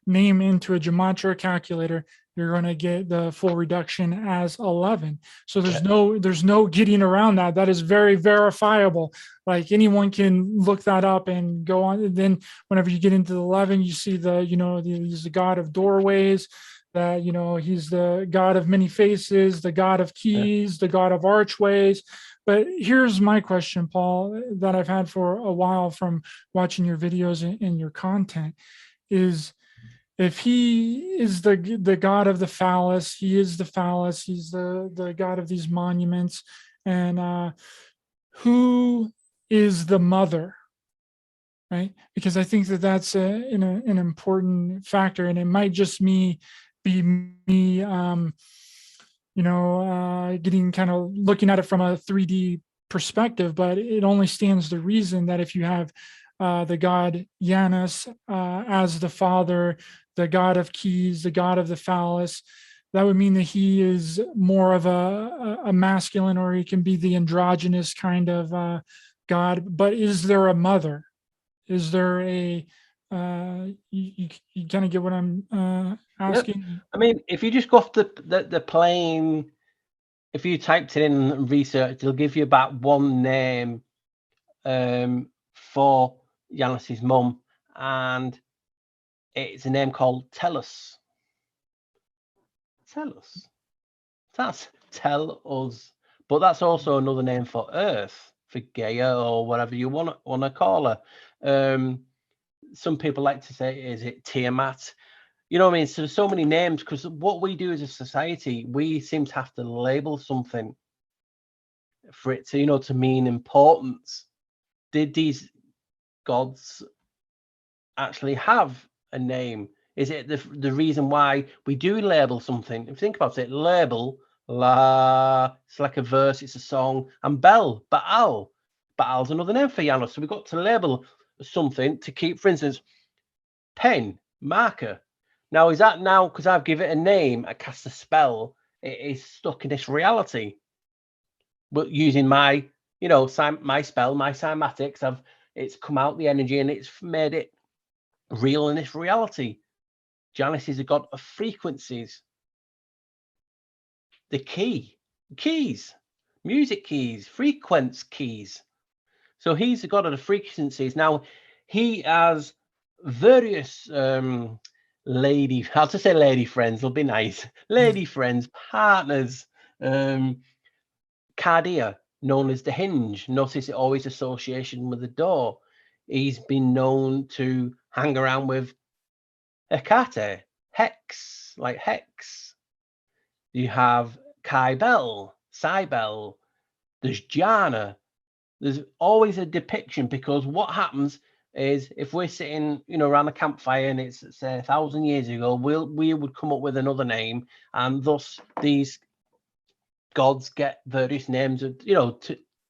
name into a gematria calculator, you're going to get the full reduction as 11. So there's no getting around that. That is very verifiable. Like anyone can look that up and go on. And then whenever you get into the 11, you see he's the god of doorways, that, he's the god of many faces, the god of keys, the god of archways. But here's my question, Paul, that I've had for a while from watching your videos and your content is, if he is the god of the phallus, he is the phallus, he's the god of these monuments, and who is the mother, right? Because I think that's an important factor, and it might just be me, getting kind of looking at it from a 3D perspective, but it only stands to reason that if you have the god Janus as the father, the god of keys, the god of the phallus, that would mean that he is more of a masculine, or he can be the androgynous kind of god. But is there a mother? Is there a you kind of get what I'm asking? Yep. I mean, if you just go off the plain, if you typed it in and researched, it'll give you about one name for Janus's mum, and it's a name called Tellus. That's tell us, but that's also another name for Earth, for Gaia, or whatever you want to call her. Some people like to say, is it Tiamat? You know what I mean? So there's so many names, because what we do as a society, we seem to have to label something for it to, to mean importance. Did these gods actually have a name? Is it the reason why we do label something? If you think about it, label, it's like a verse, it's a song, and Baal's another name for Janus. So we've got to label something to keep, for instance, pen, marker. Now, is that now, because I've given it a name, I cast a spell, it is stuck in this reality? But using my, my spell, my cymatics, it's come out the energy and it's made it real in this reality. Janus is a god of frequencies. the keys, music keys, frequency keys. So he's the god of the frequencies. Now, he has various lady friends, will be nice. Lady friends, partners, cardia, known as the hinge. Notice it always association with the door. He's been known to hang around with Hecate, Hex, like Hex. You have Cybele, there's Janus. There's always a depiction, because what happens is if we're sitting, around a campfire and it's say 1,000 years ago, we would come up with another name, and thus these gods get various names of,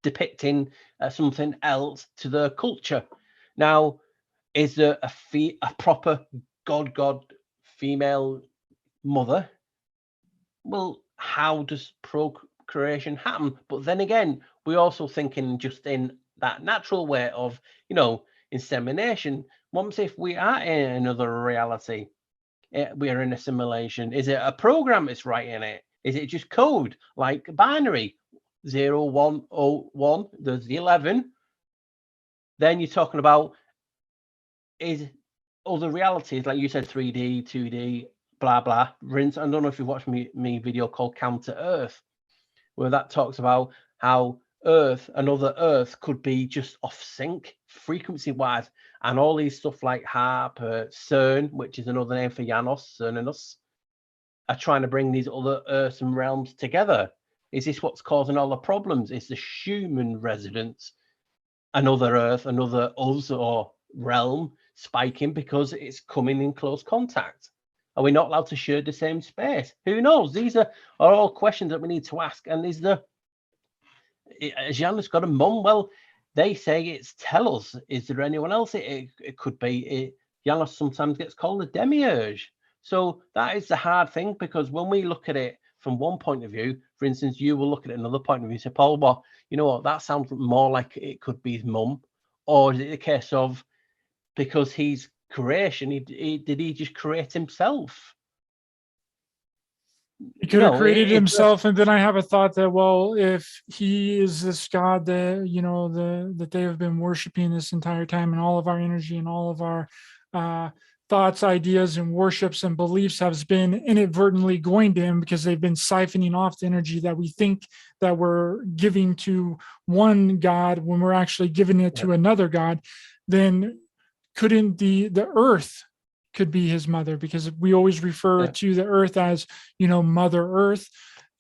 depicting something else to their culture. Now, is there a proper god female mother? Well, how does procreation happen? But then again, we're also thinking just in that natural way of, insemination. What if we are in another reality? We are in a simulation. Is it a program that's writing it? Is it just code, like binary? 0, 1, 0, 1, there's the 11. Then you're talking about is other realities, like you said, 3D, 2D, blah, blah. Rinse. I don't know if you've watched me video called Counter Earth, where that talks about how another Earth could be just off sync frequency wise, and all these stuff like HARP, CERN, which is another name for Janus, Cernunnos, are trying to bring these other Earths and realms together. Is this what's causing all the problems? Is the Schumann resonance another Earth, another us or realm spiking because it's coming in close contact? Are we not allowed to share the same space? Who knows? These are all questions that we need to ask. And has Janus got a mum? Well, they say it's Telos. Is there anyone else? It could be. Janus sometimes gets called a demiurge. So that is the hard thing, because when we look at it from one point of view, for instance, you will look at it another point of view and say, Paul, well, you know what, that sounds more like it could be his mum. Or is it the case of, because he's creation, did he just create himself? He could have created himself. And then I have a thought that, well, if he is this God that, that they have been worshiping this entire time, and all of our energy and all of our thoughts, ideas, and worships and beliefs has been inadvertently going to him, because they've been siphoning off the energy that we think that we're giving to one God when we're actually giving it to another God, then couldn't the earth could be his mother? Because we always refer to the earth as, Mother Earth.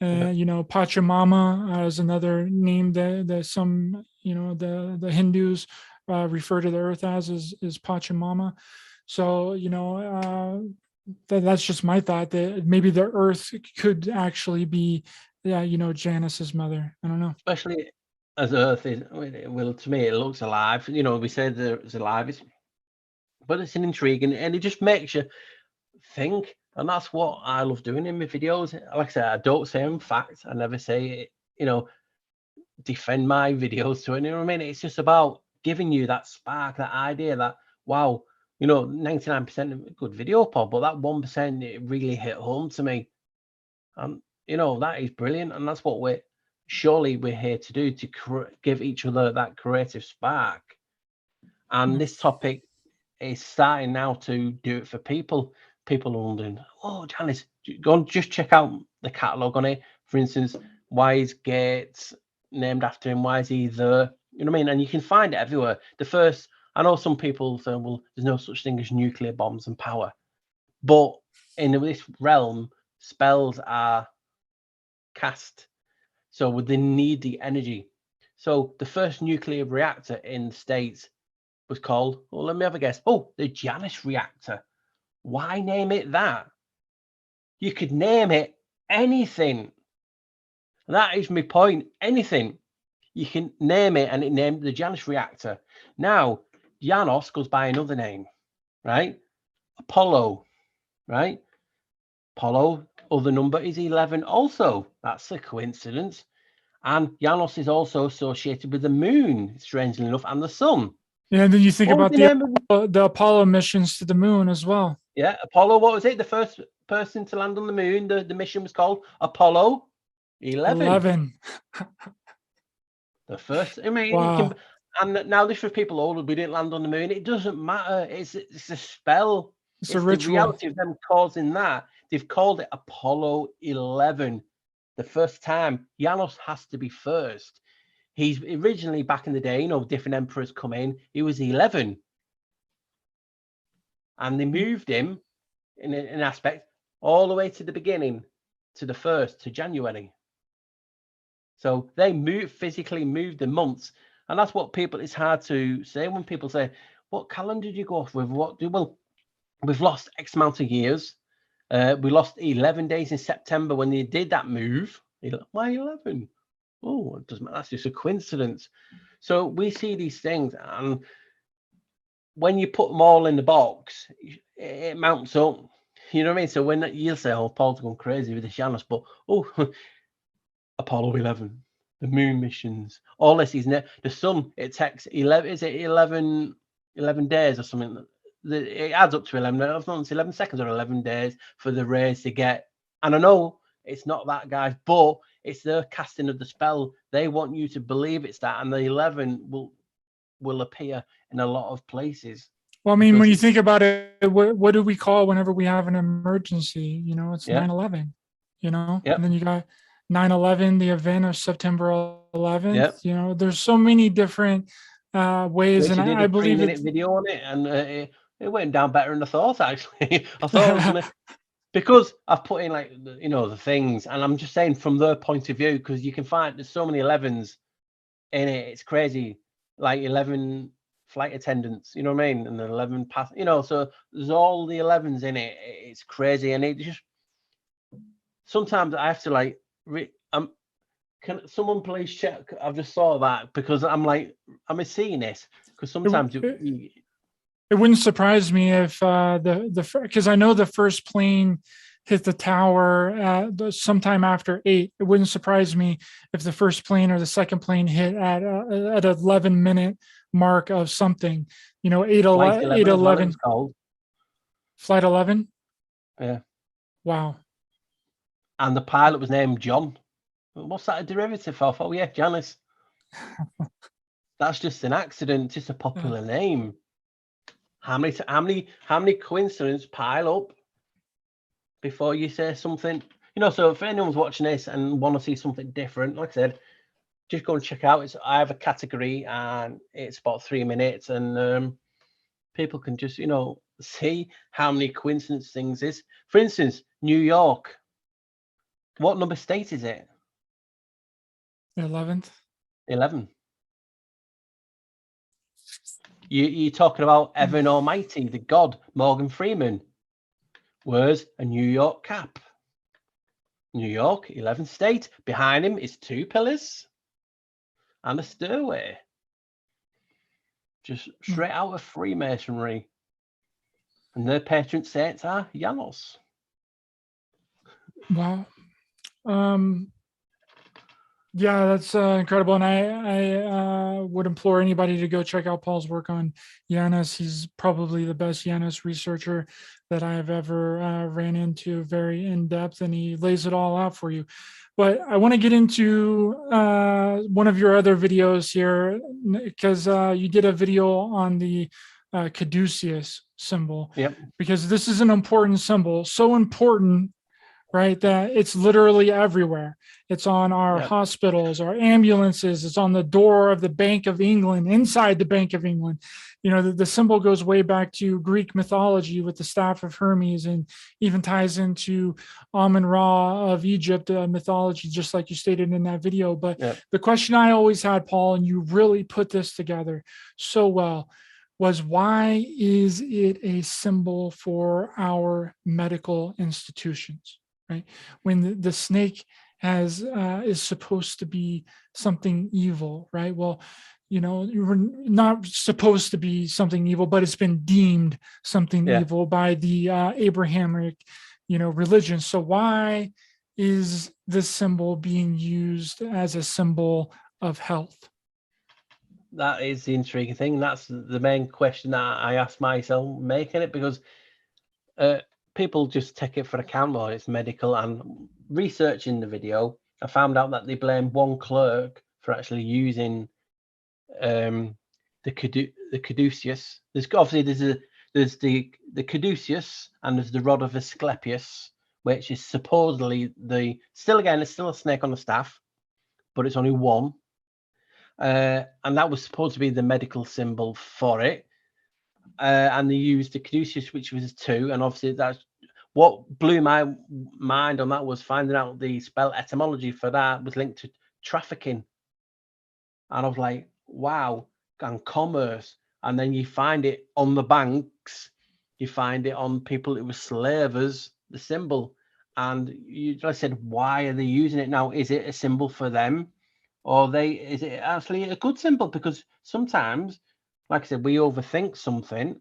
Pachamama is another name that some, the Hindus refer to the earth as, is Pachamama. So, that's just my thought, that maybe the earth could actually be, Janus's mother. I don't know. Especially as earth is, well, to me, it looks alive. We said that it's alive, but it's an intriguing, and it just makes you think. And that's what I love doing in my videos. Like I said, I don't say in fact, I never say it, defend my videos to it. You know what I mean? It's just about giving you that spark, that idea that, wow, 99% of a good video, Paul, but that 1%, it really hit home to me. That is brilliant. And that's what we're here to do, to give each other that creative spark. And this topic is starting now to do it for people. People are wondering, oh, Janus, go and just check out the catalogue on it. For instance, why is Gates named after him? Why is he there? You know what I mean? And you can find it everywhere. I know some people say, well, there's no such thing as nuclear bombs and power. But in this realm, spells are cast. So they need the energy. So the first nuclear reactor in the States was called, well, let me have a guess. Oh, the Janus reactor. Why name it that? You could name it anything. That is my point. Anything. You can name it, and it named the Janus reactor. Now, Janus goes by another name, right? Apollo, right? Apollo, other number is 11 also. That's a coincidence. And Janus is also associated with the moon, strangely enough, and the sun. Yeah, and then you think about the Apollo missions to the moon as well. Yeah, Apollo, what was it? The first person to land on the moon, the mission was called Apollo. 11. The first, I mean, you Wow. can, and now this for people older, we didn't land on the moon. It doesn't matter. It's a spell. It's a It's the ritual. reality of them causing that. They've called it Apollo 11. The first time. Janus has to be first. He's originally, back in the day, you know, different emperors come in. He was 11. And they moved him in an aspect all the way to the beginning, to the 1st, to January. So they physically moved the months. And that's what people, it's hard to say when people say, what calendar did you go off with? Well, we've lost X amount of years. We lost 11 days in September when they did that move. Why 11? Oh, it doesn't matter. That's just a coincidence. So we see these things, and when you put them all in the box, it mounts up. You know what I mean? So when you'll say, oh, Paul's gone crazy with the Janus, but Apollo 11, the moon missions, all this is the sun. It takes 11. Is it 11 days or something? It adds up to 11. It's 11 seconds or 11 days for the rays to get. And I know it's not that, guys, but it's their casting of the spell. They want you to believe it's that, and the 11 will appear in a lot of places. Well, I mean, when you think about it, what do we call whenever we have an emergency? You know, it's 9/11. You know, and then you got 9/11, the event of September 11th. You know, there's so many different ways, and I believe it's a 3-minute video on it, and it went down better than I thought. Actually, I thought I was gonna, because I've put in, like, you know, the things, and I'm just saying from their point of view, because you can find there's so many 11s in it. It's crazy, like 11 flight attendants, you know what I mean, and 11 pass, you know. So there's all the 11s in it. It's crazy, and it just, sometimes I have to, like, can someone please check? I've just saw that, because I'm like, am I seeing this? Because sometimes it wouldn't surprise me if because I know the first plane hit the tower sometime after 8. It wouldn't surprise me if the first plane or the second plane hit at 11-minute mark of something. You know, 8/11. Flight 11. Yeah. Wow. And the pilot was named John. What's that a derivative of? Oh yeah, Janus. That's just an accident. Just a popular name. How many coincidences pile up before you say something? You know, so if anyone's watching this and want to see something different, like I said, just go and check out. I have a category, and it's about 3 minutes, and people can just, you know, see how many coincidence things is. For instance, New York. What number state is it? 11th. 11. You're talking about Evan Almighty, the god, Morgan Freeman, wears a New York cap. New York, 11th state. Behind him is 2 pillars and a stairway. Just straight out of Freemasonry. And their patron saints are Janus. Wow. Yeah, that's incredible. And I would implore anybody to go check out Paul's work on Janus. He's probably the best Janus researcher that I've ever ran into, very in depth, and he lays it all out for you. But I want to get into one of your other videos here, because you did a video on the Caduceus symbol. Yep. Because this is an important symbol, so important, right, that it's literally everywhere. It's on our hospitals, our ambulances. It's on the door of the Bank of England, inside the Bank of England. You know, the symbol goes way back to Greek mythology with the staff of Hermes, and even ties into Amun-Ra of Egypt mythology, just like you stated in that video. But the question I always had, Paul, and you really put this together so well, was why is it a symbol for our medical institutions? Right, when the snake is supposed to be something evil, right? Well, you know, you're not supposed to be something evil, but it's been deemed something evil by the Abrahamic, you know, religion. So why is this symbol being used as a symbol of health? That is the intriguing thing. That's the main question that I asked myself making it, because people just take it for account, well, it's medical, and researching the video, I found out that they blamed one clerk for actually using the Caduceus. There's obviously there's the Caduceus and there's the rod of Asclepius, which is supposedly it's still a snake on the staff, but it's only one. And that was supposed to be the medical symbol for it. And they used the Caduceus, which was 2, and obviously that's what blew my mind on that was finding out the spell etymology for that was linked to trafficking. And I was like, wow, and commerce. And then you find it on the banks, you find it on people who were slavers, the symbol. And you just said, why are they using it now? Is it a symbol for them? Or is it actually a good symbol? Because sometimes, like I said, we overthink something,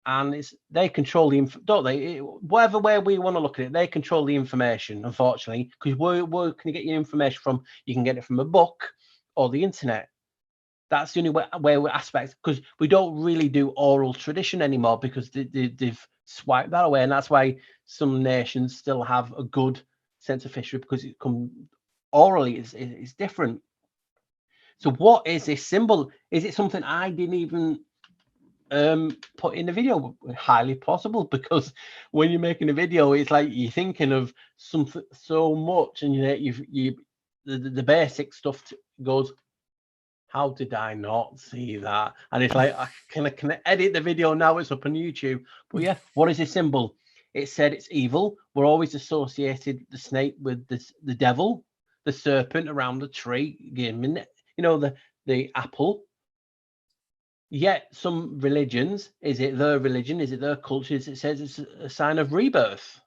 and they control don't they? Whatever way we want to look at it, they control the information, unfortunately. Because where can you get your information from? You can get it from a book or the internet. That's the only way aspects, because we don't really do oral tradition anymore, because they've swiped that away, and that's why some nations still have a good sense of history, because it come orally is different. So what is this symbol? Is it something I didn't even put in the video? Highly possible, because when you're making a video, it's like you're thinking of something so much, and the basic stuff goes, how did I not see that? And it's like, can I edit the video now? It's up on YouTube. But yeah, what is this symbol? It said it's evil. We're always associated the snake with the devil, the serpent around the tree, the apple. Yet some religions, is it their religion? Is it their culture? It says it's a sign of rebirth,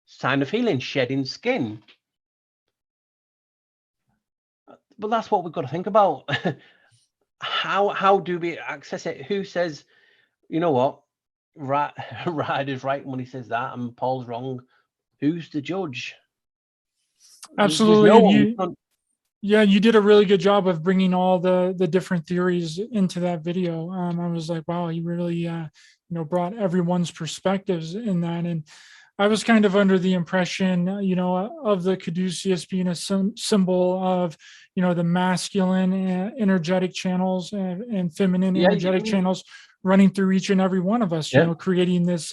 sign of healing, shedding skin. But that's what we've got to think about. How do we access it? Who says, you know what, Ryder's right when he says that, and Paul's wrong? Who's the judge? Absolutely. There's no one. Yeah, you did a really good job of bringing all the different theories into that video. I was like, wow, he really brought everyone's perspectives in that. And I was kind of under the impression, of the Caduceus being a symbol of, the masculine energetic channels and feminine energetic channels running through each and every one of us, creating this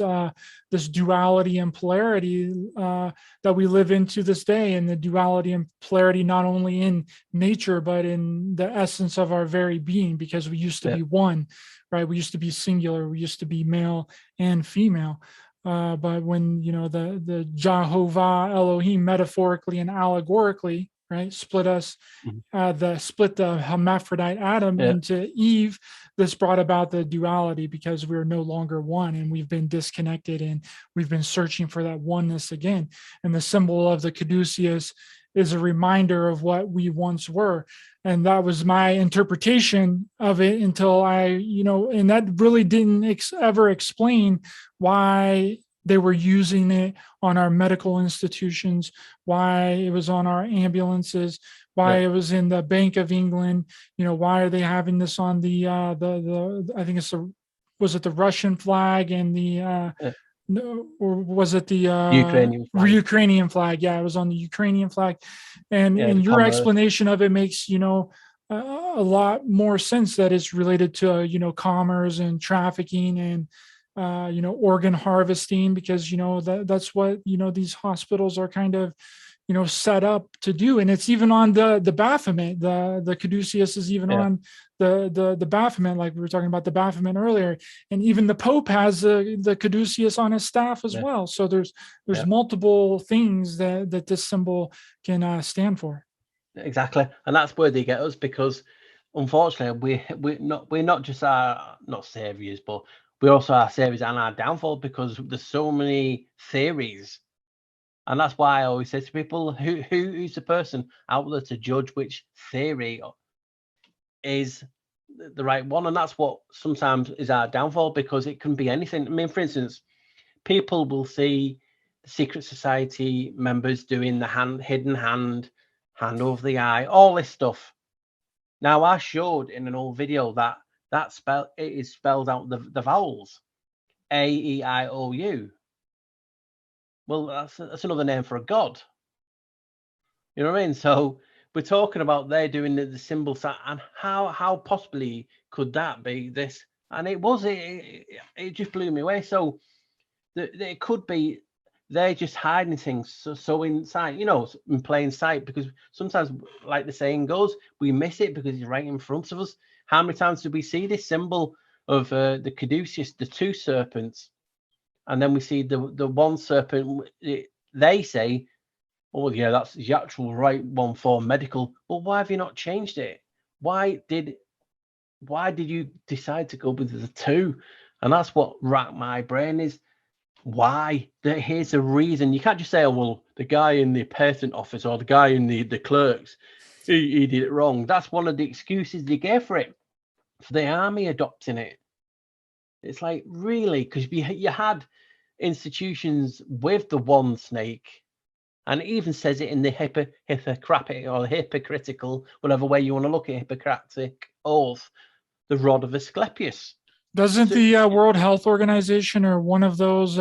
duality and polarity that we live in to this day, and the duality and polarity not only in nature but in the essence of our very being, because we used to be one, right? We used to be singular. We used to be male and female. But when the Jehovah Elohim, metaphorically and allegorically, right, split the hermaphrodite Adam into Eve, this brought about the duality, because we're no longer one, and we've been disconnected, and we've been searching for that oneness again. And the symbol of the Caduceus is a reminder of what we once were. And that was my interpretation of it until and that really didn't ever explain why they were using it on our medical institutions, why it was on our ambulances, why it was in the Bank of England. Why are they having this on the I think was it the Russian flag and the no, or was it the Ukrainian flag? Yeah, it was on the Ukrainian flag. And your explanation of it makes, a lot more sense, that it's related to, commerce and trafficking and, organ harvesting, because, that's what, these hospitals are kind of, set up to do. And it's even on the Baphomet. The Caduceus is even on the Baphomet, like we were talking about the Baphomet earlier. And even the Pope has the Caduceus on his staff as well. So there's multiple things that this symbol can stand for. Exactly. And that's where they get us, because unfortunately we're not just not saviors, but we also are saviors and our downfall, because there's so many theories. And that's why I always say to people, who's the person out there to judge which theory is the right one? And that's what sometimes is our downfall, because it can be anything. I mean, for instance, people will see the secret society members doing the hidden hand over the eye, all this stuff. Now, I showed in an old video that spell, it is spelled out the vowels, A-E-I-O-U. Well, that's another name for a god. You know what I mean? So we're talking about they're doing the symbol sign, and how possibly could that be this? And it just blew me away. So it could be they're just hiding things so inside, in plain sight, because sometimes, like the saying goes, we miss it because it's right in front of us. How many times did we see this symbol of the Caduceus, the two serpents, and then we see the one serpent? They say, oh yeah, that's the actual right one for medical. Well, why have you not changed it? Why did you decide to go with the two? And that's what racked my brain is, why? Here's a reason. You can't just say, oh, well, the guy in the patent office or the guy in the clerks, he did it wrong. That's one of the excuses they gave for it, for the army adopting it. It's like, really? Because you had institutions with the one snake, and it even says it in the Hippocratic or hypocritical, whatever way you want to look at Hippocratic oath, the rod of Asclepius. Doesn't the World Health Organization or one of those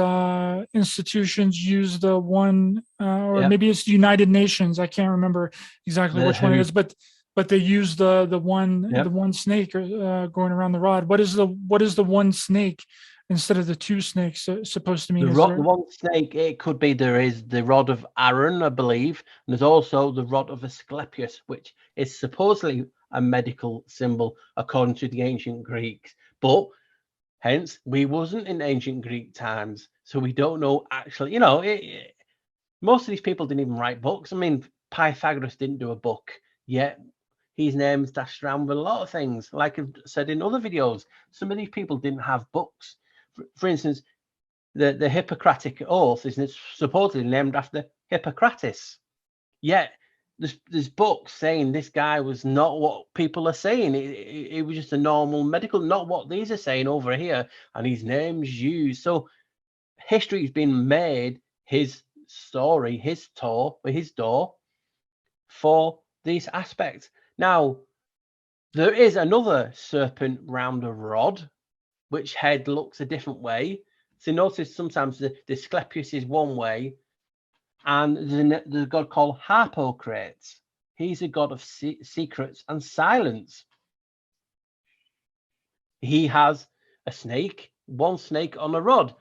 institutions use the one, or maybe it's the United Nations? I can't remember exactly which one it is, but they use the one snake going around the rod. What is the one snake instead of the two snakes supposed to mean? The one snake, it could be there is the rod of Aaron, I believe, and there's also the rod of Asclepius, which is supposedly a medical symbol according to the ancient Greeks, but hence we wasn't in ancient Greek times, so we don't know actually. Most of these people didn't even write books. I mean, Pythagoras didn't do a book yet. His name's dashed around with a lot of things. Like I've said in other videos, some of these people didn't have books. For instance, the Hippocratic oath is supposedly named after Hippocrates. Yet there's books saying this guy was not what people are saying. It was just a normal medical, not what these are saying over here. And his name's used. So history's been made his story, his door for these aspects. Now, there is another serpent round a rod, which head looks a different way. So notice sometimes the Asclepius is one way, and there's a god called Harpocrates. He's a god of secrets and silence. He has a snake, one snake on a rod,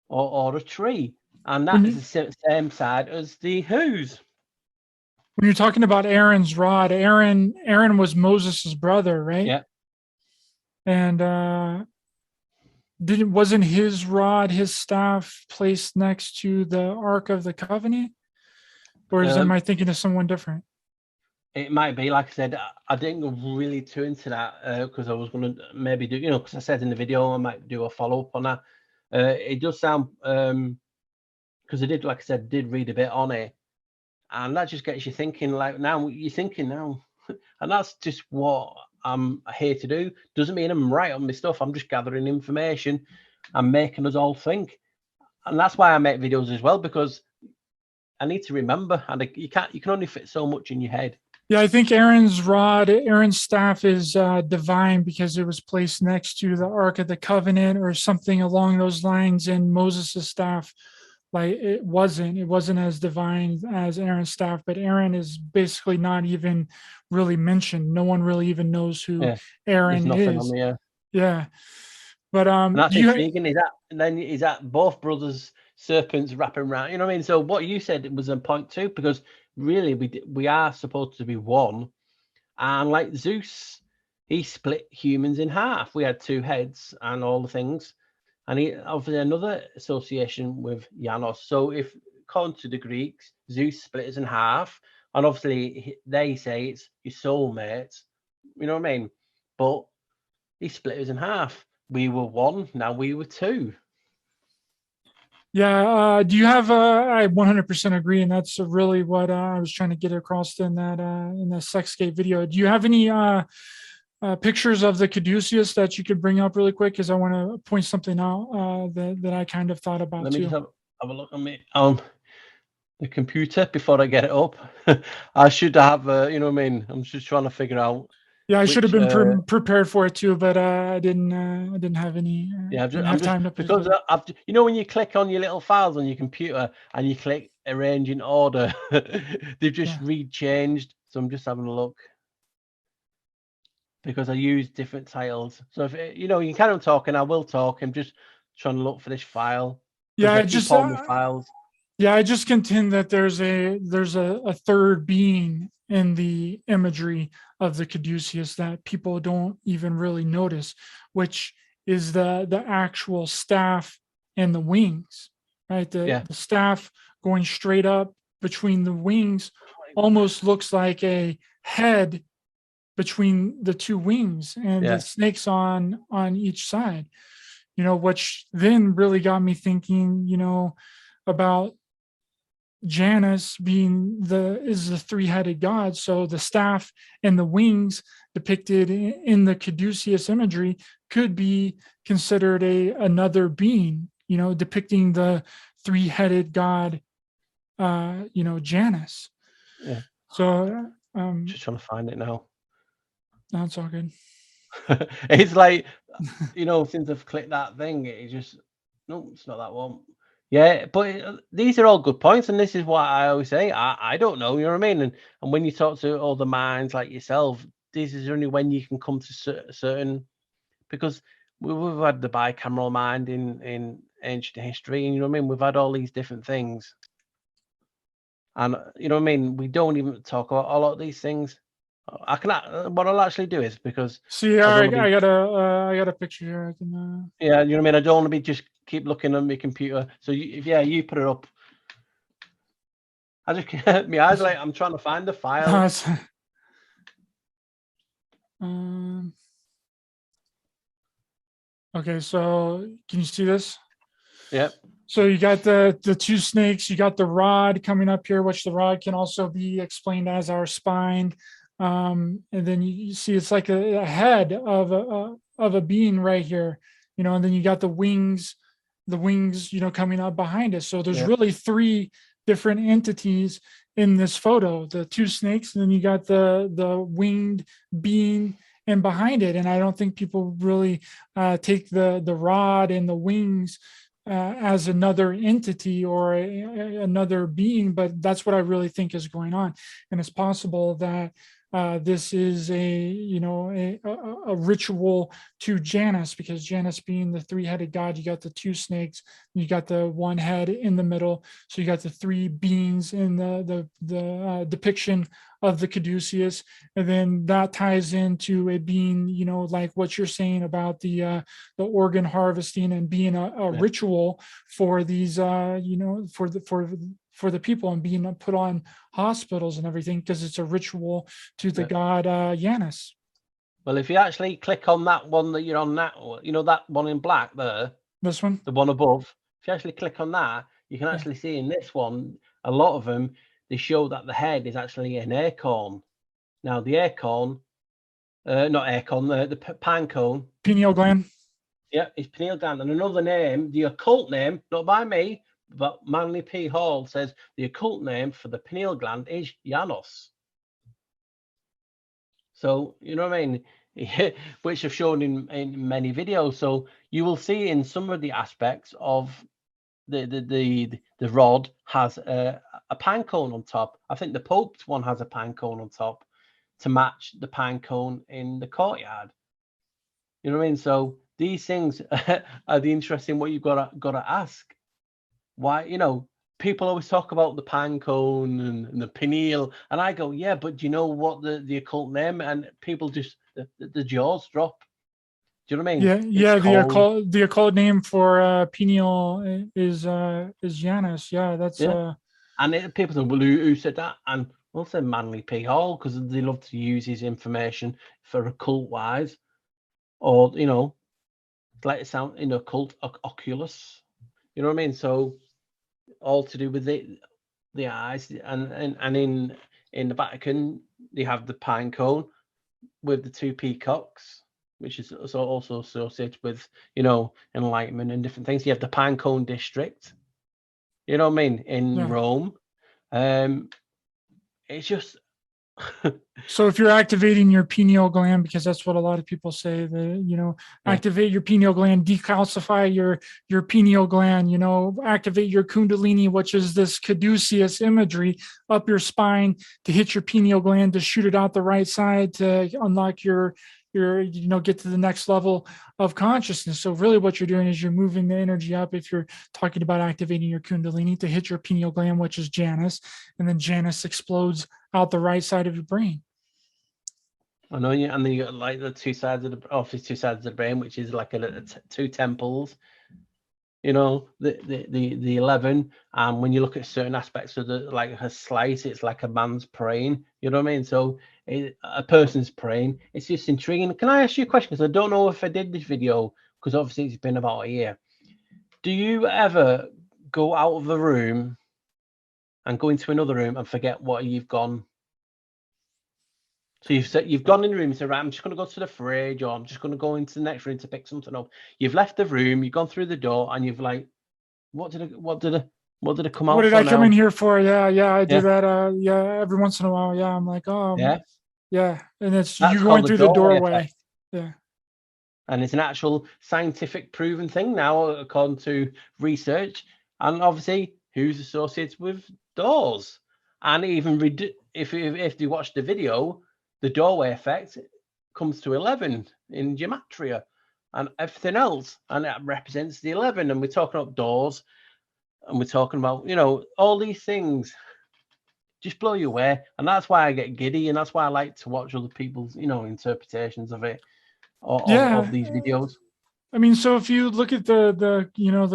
or a tree, and that is the same side as the whose. When you're talking about Aaron's rod, Aaron was Moses' brother, right? Yeah. And wasn't his rod, his staff, placed next to the Ark of the Covenant? Or am I thinking of someone different? It might be. Like I said, I didn't go really too into that because I was going to maybe do, because I said in the video I might do a follow-up on that. It does sound, because I did, like I said, did read a bit on it. And that just gets you thinking, like, now you're thinking now. And that's just what I'm here to do. Doesn't mean I'm right on my stuff. I'm just gathering information and making us all think. And that's why I make videos as well, because I need to remember. And you can only fit so much in your head. Yeah, I think Aaron's staff is divine because it was placed next to the Ark of the Covenant or something along those lines. And Moses' staff, like, it wasn't as divine as Aaron's staff, but Aaron is basically not even really mentioned. No one really even knows who Aaron is. Yeah. But and that's intriguing. Is that both brothers' serpents wrapping around? You know what I mean? So what you said was a point too, because really we are supposed to be one. And like Zeus, he split humans in half. We had two heads and all the things. And he obviously another association with Janus. So if, according to the Greeks, Zeus split us in half, and obviously they say it's your soulmates, you know what I mean? But he split us in half. We were one, now we were two. Yeah. Do you have? I 100% agree, and that's really what I was trying to get across in that Sexgate video. Do you have any pictures of the Caduceus that you could bring up really quick? Because I want to point something out that I kind of thought about. Let me just have a look on me the computer before I get it up. I should have, you know what I mean? I'm just trying to figure out. Yeah, I should have been prepared for it too, but I didn't have any. Yeah, I'm just, time to because when you click on your little files on your computer and you click arrange in order. They've just rechanged. So I'm just having a look because I use different titles. So if you know, you carry on talking, I will talk. I'm just trying to look for this file. Yeah, I keep all my files. Yeah, I just contend that there's a third being in the imagery of the Caduceus that people don't even really notice, which is the actual staff and the wings, right? The staff going straight up between the wings almost looks like a head between the two wings, and the snakes on each side. You know, which then really got me thinking, you know, about Janus being the three-headed god. So the staff and the wings depicted in the Caduceus imagery could be considered another being, you know, depicting the three-headed god, you know, Janus. Yeah. So just trying to find it now. That's all good. It's like, you know, since I've clicked that thing, it just no, it's not that one. Yeah, but these are all good points, and this is what I always say. I don't know, you know what I mean? And when you talk to other minds like yourself, this is only when you can come to certain, because we've had the bicameral mind in ancient history, and you know what I mean. We've had all these different things, and you know what I mean. We don't even talk about a lot of these things. I can. What I'll actually do is because see, I got a picture here. I can. Yeah, you know what I mean. I don't want to be just keep looking at my computer. So you put it up. I just my eyes like I'm trying to find the file. Okay, so can you see this? Yep. So you got the two snakes. You got the rod coming up here, which the rod can also be explained as our spine. And then you see it's like a head of a being right here, you know. And then you got the wings, you know, coming up behind us. So there's really three different entities in this photo: the two snakes, and then you got the winged being and behind it. And I don't think people really take the rod and the wings as another entity or another being, but that's what I really think is going on. And it's possible that this is a ritual to Janus, because Janus being the three-headed god, you got the two snakes, you got the one head in the middle, so you got the three beings in the depiction of the Caduceus, and then that ties into it being, you know, like what you're saying about the organ harvesting and being a ritual for these, you know, for the people, and being put on hospitals and everything, because it's a ritual to the god Janus. Well, if you actually click on that one that you're on, that, you know, that one in black there, this one, the one above, if you actually click on that, you can actually see in this one, a lot of them, they show that the head is actually an acorn. Now the acorn, not acorn, the pine cone, pineal gland. Yeah, it's pineal gland. And another name, the occult name, not by me, but Manly P. Hall says the occult name for the pineal gland is Janus. So, you know what I mean? Which I've shown in many videos. So you will see in some of the aspects of the rod has a pine cone on top. I think the Pope's one has a pine cone on top to match the pine cone in the courtyard. You know what I mean? So these things are the interesting. What you've got to ask. Why, you know, people always talk about the pine cone and the pineal, and I go, yeah, but do you know what the occult name? And people just the jaws drop. Do you know what I mean? Yeah. The occult name for pineal is Janus. Yeah, that's And people say, well, who said that? And we'll say Manly P. Hall, because they love to use his information for occult wise, or you know, like it sound in occult oculus. You know what I mean? So all to do with the eyes, and in the Vatican they have the pine cone with the two peacocks, which is also associated with, you know, enlightenment and different things. You have the pine cone district, you know what I mean, in Rome. It's just So if you're activating your pineal gland, because that's what a lot of people say, that, Yeah. activate your pineal gland, decalcify your pineal gland, activate your kundalini, which is this Caduceus imagery up your spine to hit your pineal gland, to shoot it out the right side, to unlock your get to the next level of consciousness. So really what you're doing is you're moving the energy up, if you're talking about activating your kundalini, to hit your pineal gland, which is Janus, and then Janus explodes out the right side of your brain. I know, and then you got like the two sides of the brain, which is like two temples. The 11, and when you look at certain aspects of like a slice, it's like a man's brain. You know what I mean? So a person's brain. It's just intriguing. Can I ask you a question? Because I don't know if I did this video, because obviously it's been about a year. Do you ever go out of a room and go into another room and forget what you've gone? So you've gone in the room and said, right, I'm just going to go to the fridge, or I'm just going to go into the next room to pick something up. You've left the room, you've gone through the door, and you've like, what did I come out for? What did I come in here for? Yeah, I do Yeah. that. Yeah, every once in a while. Yeah, I'm like, yeah, and it's That's you called going the through the doorway doorway. effect. Yeah. And it's an actual scientific proven thing now, according to research. And obviously, who's associated with doors? And even if you watch the video, the doorway effect comes to 11 in gematria and everything else, and that represents the 11. And we're talking about doors, and we're talking about all these things just blow you away. And that's why I get giddy, and that's why I like to watch other people's interpretations of it, of these videos. I mean, so if you look at the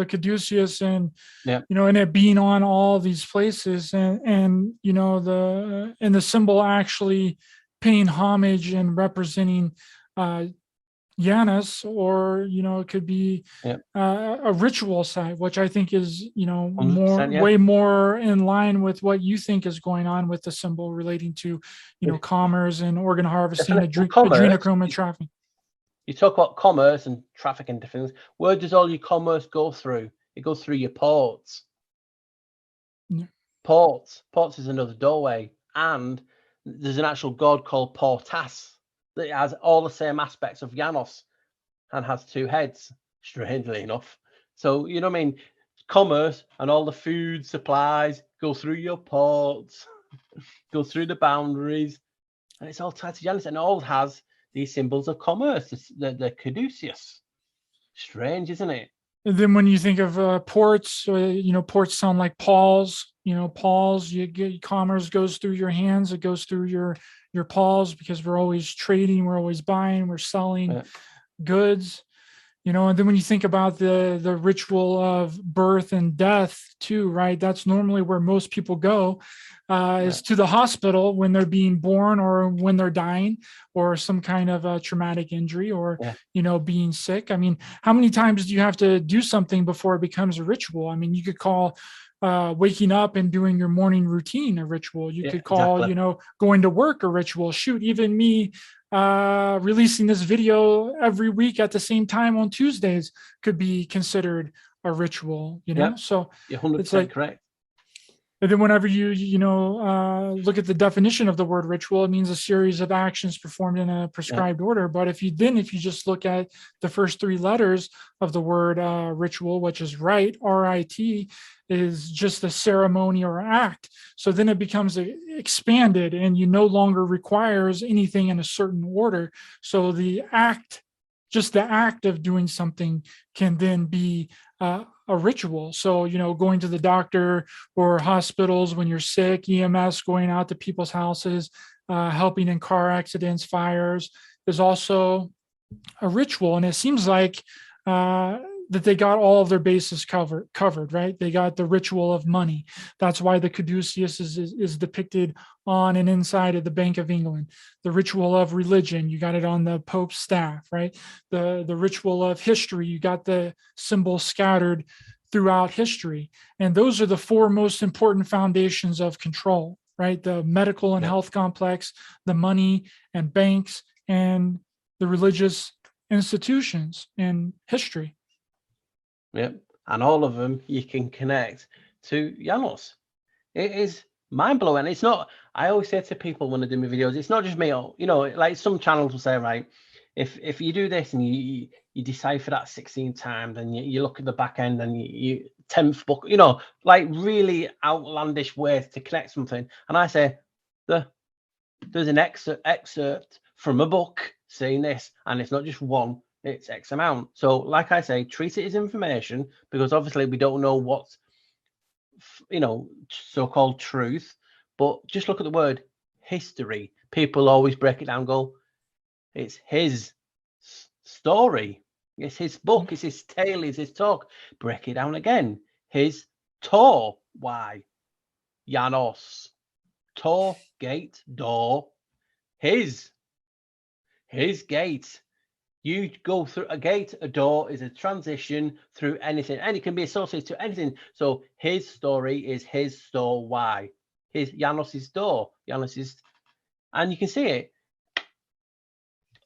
Caduceus, and Yeah. and it being on all these places, and the symbol actually paying homage and representing Janus, or it could be a ritual site, which I think is way more in line with what you think is going on with the symbol relating to commerce and organ harvesting, adrenochrome and trafficking. You talk about commerce and trafficking different things. Where does all your commerce go through? It goes through your ports. Yeah. Ports is another doorway, and there's an actual god called Portas that has all the same aspects of Janus and has two heads, strangely enough. So you know what I mean? Commerce and all the food supplies go through your ports, go through the boundaries, and it's all tied to Janus, and it all has these symbols of commerce, the Caduceus. Strange, isn't it? And then when you think of ports, ports sound like paws. Paws. You get commerce goes through your hands. It goes through your paws, because we're always trading, we're always buying, we're selling goods. And then when you think about the ritual of birth and death too, right? That's normally where most people go, is to the hospital when they're being born, or when they're dying, or some kind of a traumatic injury, or being sick. I mean, how many times do you have to do something before it becomes a ritual? I mean, you could call waking up and doing your morning routine a ritual. You could call going to work a ritual. Shoot, even me releasing this video every week at the same time on Tuesdays could be considered a ritual, So you're 100% it's like, correct. And then whenever you look at the definition of the word ritual, it means a series of actions performed in a prescribed order. But if you just look at the first three letters of the word ritual, which is rite, R-I-T, is just a ceremony or act. So then it becomes expanded, and you no longer requires anything in a certain order. So just the act of doing something can then be a ritual. So, going to the doctor or hospitals when you're sick, EMS, going out to people's houses, helping in car accidents, fires, is also a ritual. And it seems like that they got all of their bases covered, right? They got the ritual of money. That's why the Caduceus is depicted on and inside of the Bank of England. The ritual of religion, you got it on the Pope's staff, right? The ritual of history, you got the symbol scattered throughout history. And those are the four most important foundations of control, right? The medical and health complex, the money and banks, and the religious institutions and history. Yep. And all of them you can connect to Janus. It is mind blowing. It's not. I always say to people when I do my videos, it's not just me. You know, like some channels will say, right, if you do this and you decipher that 16 times and you look at the back end and you 10th book, you know, like really outlandish ways to connect something. And I say, there's an excerpt from a book saying this, and it's not just one, it's X amount. So like I say, treat it as information, because obviously we don't know what's, you know, so-called truth, but just look at the word history. People always break it down and go, it's his story, it's his book, it's his tale, it's his talk. Break it down again. His Tor, why? Janus. Tor, gate, door. His gate. You go through a gate, a door is a transition through anything, and it can be associated to anything. So his story is his store. Why? His Janus's door. Janus's, and you can see it.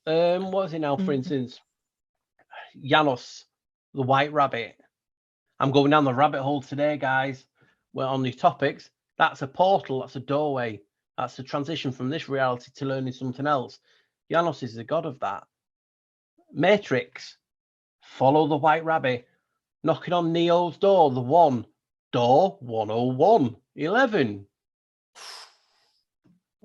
What is it now? For instance, Janus, the white rabbit. I'm going down the rabbit hole today, guys. We're on these topics. That's a portal. That's a doorway. That's a transition from this reality to learning something else. Janus is the god of that. Matrix, follow the white rabbit, knocking on Neo's door, the one, door 101, 11.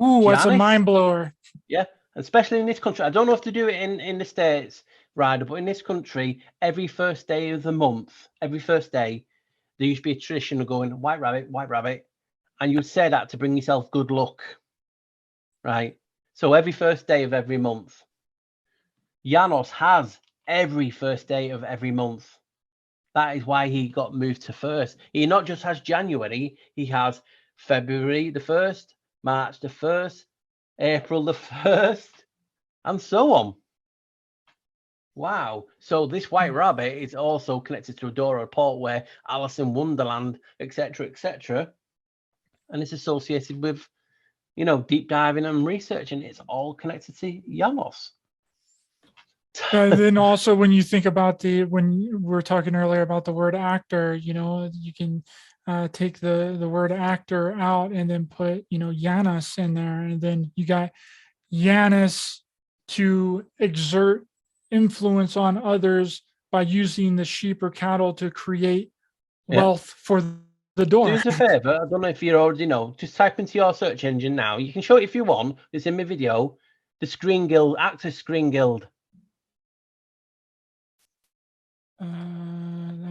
Ooh, Janus, that's a mind blower. Yeah, especially in this country. I don't know if to do it in the States, Ryder, but in this country, every first day of the month, every first day, there used to be a tradition of going white rabbit, and you would say that to bring yourself good luck, right? So every first day of every month. Janus has every first day of every month. That is why he got moved to first. He not just has January, he has February the 1st, March the 1st, April the 1st, and so on. Wow. So this white rabbit is also connected to a door or a port where Alice in Wonderland, etc., etc. And it's associated with, you know, deep diving and researching. It's all connected to Janus. And then also when you think about when we were talking earlier about the word actor, you know, you can take the word actor out and then put, you know, Janus in there, and then you got Janus to exert influence on others by using the sheep or cattle to create wealth for the door. Do us a favor. I don't know if you already know. Just type into your search engine now. You can show it if you want. It's in my video. The Screen Guild, Actors Screen Guild.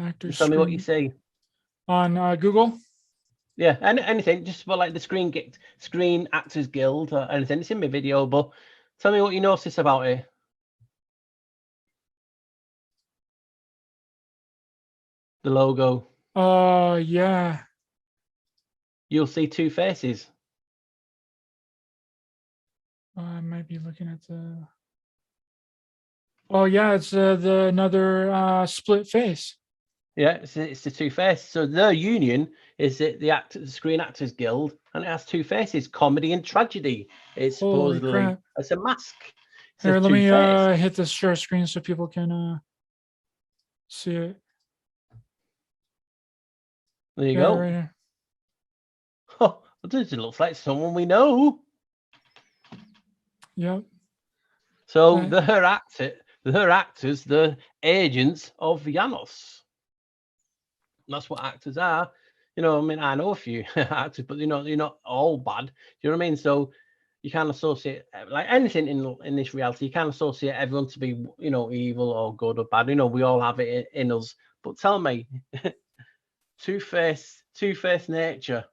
Actors. Tell me what you see on Google. Yeah, anything. Just for like the Screen Actors Guild or anything. It's in my video, but tell me what you notice about it. The logo. Yeah. You'll see two faces. I might be looking at the. Oh yeah, it's another split face. Yeah, it's the two faces. So their union is the Screen Actors Guild, and it has two faces: comedy and tragedy. It's supposedly it's a mask. Here, let me hit the share screen so people can see it. There you go. Right here. Oh, it looks like someone we know. Yep. So they're actors, the agents of Janus. That's what actors are. You know, I mean, I know a few actors, but you're not all bad. Do you know what I mean? So you can't associate like anything in this reality. You can't associate everyone to be, you know, evil or good or bad. You know, we all have it in us. But tell me, two-faced nature.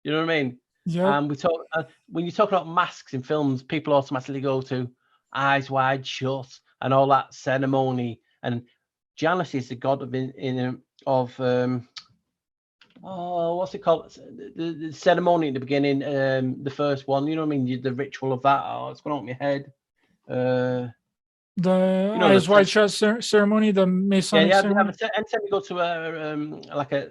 You know what I mean? Yeah. We talk when you talk about masks in films, people automatically go to Eyes Wide Shut and all that ceremony. And Janus is the god of what's it called? The ceremony at the beginning, the first one. You know what I mean? The ritual of that. Oh, it's going on my head. The Eyes Wide Shut ceremony, the Masonic ceremony. Anytime you go to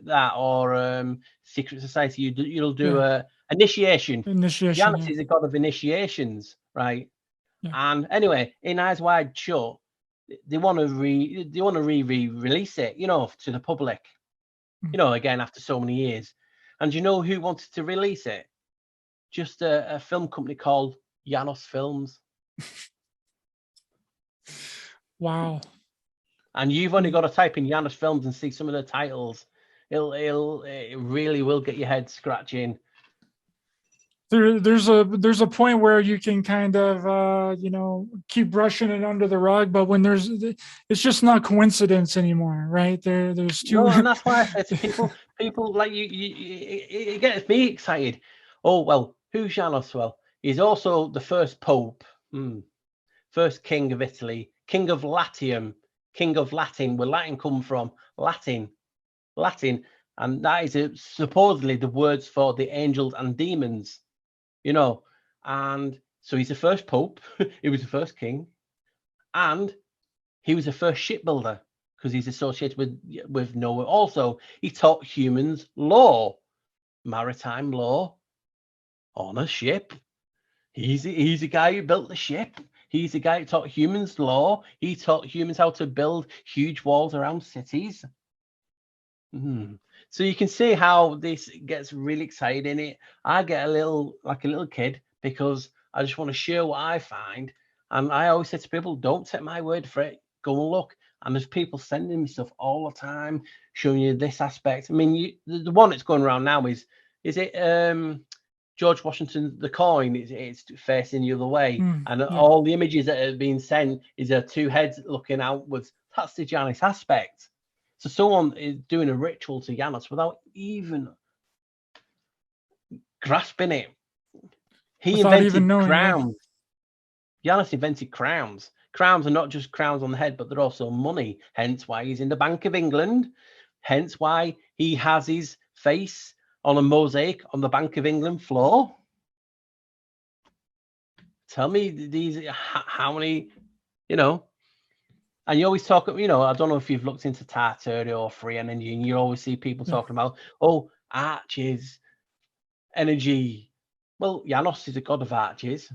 that or secret society, you'll do a initiation. Janus is a god of initiations, right? Yeah. And anyway, in Eyes Wide Shut, they want to re-release it, you know, to the public. You know, again after so many years, And you know who wanted to release it? Just a film company called Janus Films. Wow. And you've only got to type in Janus Films and see some of the titles. It really will get your head scratching. There's a point where you can kind of keep brushing it under the rug, but when it's just not coincidence anymore, right? There's two. No, and that's why I said to people like you, it gets me excited. Oh well, who's Janus? Well, he's also the first pope, first king of Italy, king of Latium, king of Latin, where Latin come from, Latin, and that is supposedly the words for the angels and demons, and so he's the first pope, he was the first king, and he was the first shipbuilder because he's associated with Noah. Also, he taught humans law, maritime law on a ship. He's the guy who built the ship. He's the guy who taught humans law. He taught humans how to build huge walls around cities. So you can see how this gets really exciting. I get a little kid because I just want to share what I find. And I always say to people, don't take my word for it. Go and look. And there's people sending me stuff all the time, showing you this aspect. I mean, the one that's going around now is it George Washington, the coin, it's facing the other way. And all the images that are being sent is two heads looking outwards. That's the Janus aspect. So someone is doing a ritual to Janus without even grasping it. He invented crowns. Janus invented crowns. Crowns are not just crowns on the head, but they're also money. Hence why he's in the Bank of England. Hence why he has his face on a mosaic on the Bank of England floor. Tell me how many, and you always talk, I don't know if you've looked into Tartaria or free energy, and you always see people talking about, arches, energy. Well, Janus is a god of arches.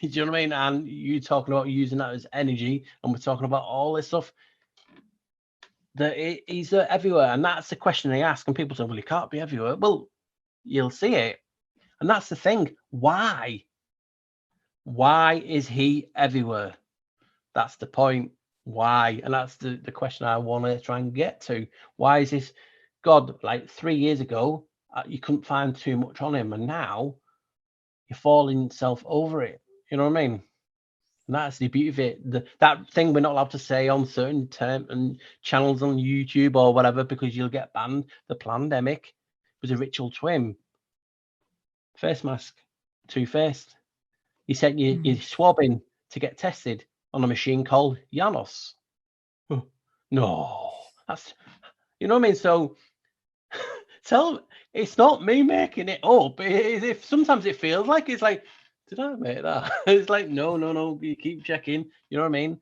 Do you know what I mean? And you talking about using that as energy, and we're talking about all this stuff. That he's everywhere, and that's the question they ask. And people say, "Well, he can't be everywhere." Well, you'll see it, and that's the thing. Why? Why is he everywhere? That's the point. Why? And that's the question I want to try and get to. Why is this God? Like 3 years ago, you couldn't find too much on him, and now you're falling yourself over it. You know what I mean? And that's the beauty of it. That thing we're not allowed to say on certain and channels on YouTube or whatever because you'll get banned. The pandemic was a ritual to him. Face mask, two-faced. He sent you your swabbing to get tested on a machine called Janus. No, that's, you know what I mean? So it's not me making it up. If sometimes it feels like it's like, did I make that? It's like, no, you keep checking. You know what I mean?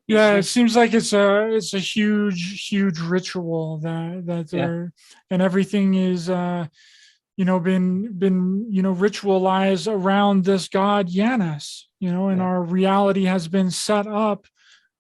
It seems like it's a huge ritual that they're and everything is been ritualized around this god Janus, and our reality has been set up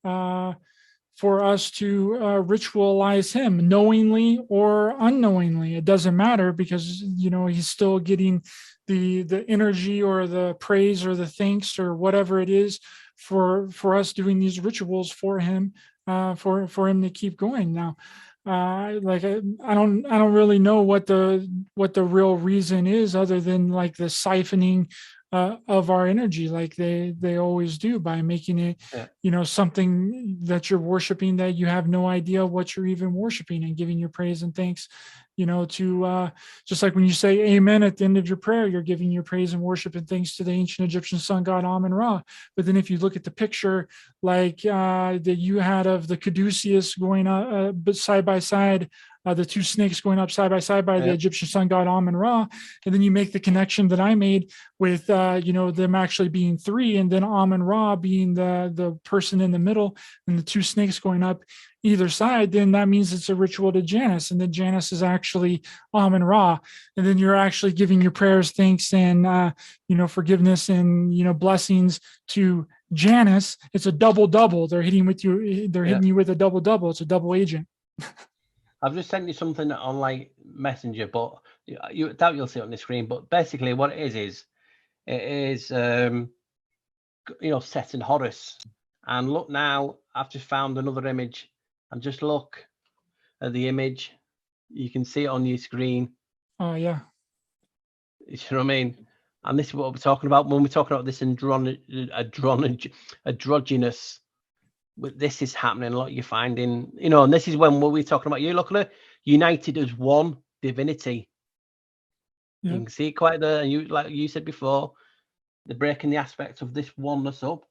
for us to ritualize him knowingly or unknowingly. It doesn't matter because he's still getting the energy or the praise or the thanks or whatever it is for us doing these rituals for him, for him to keep going. Now, I don't really know what the real reason is other than like the siphoning of our energy, like they always do, by making it something that you're worshiping that you have no idea what you're even worshiping, and giving your praise and thanks to just like when you say amen at the end of your prayer, you're giving your praise and worship and thanks to the ancient Egyptian sun god Amun Ra. But then if you look at the picture like that you had of the Caduceus going side by side, the two snakes going up side by side by the Egyptian sun god Amun Ra, and then you make the connection that I made with them actually being three, and then Amun Ra being the person in the middle, and the two snakes going up either side, then that means it's a ritual to Janus, and then Janus is actually Amun Ra, and then you're actually giving your prayers, thanks, and forgiveness and blessings to Janus. It's a double. They're hitting you with a double. It's a double agent. I've just sent you something on like Messenger, but you doubt you'll see it on the screen. But basically, what it is set in Horus. And look now, I've just found another image, and just look at the image. You can see it on your screen. Oh yeah. You know what I mean? And this is what we're talking about when we're talking about this androgynous. This is happening a lot. You're finding, and this is when we're talking about. You looking at united as one divinity. Yep. You can see it quite there. And like you said before, they're breaking the aspects of this oneness up,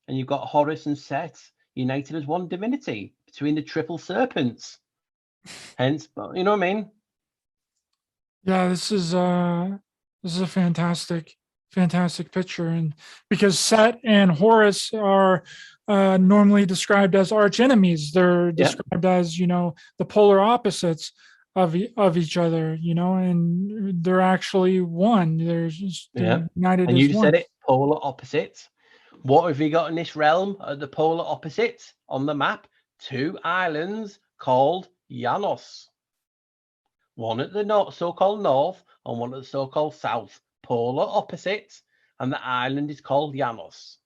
and you've got Horus and Set united as one divinity between the triple serpents. Hence, but you know what I mean? Yeah, this is a fantastic picture, and because Set and Horus are normally described as arch enemies, they're described as the polar opposites of each other, and they're actually one. They're united and as you one. said it, polar opposites. What have we got in this realm at the polar opposites on the map? 2 islands called Janus. One at the so-called north and one at the so-called south. Polar opposites, and the island is called Janus.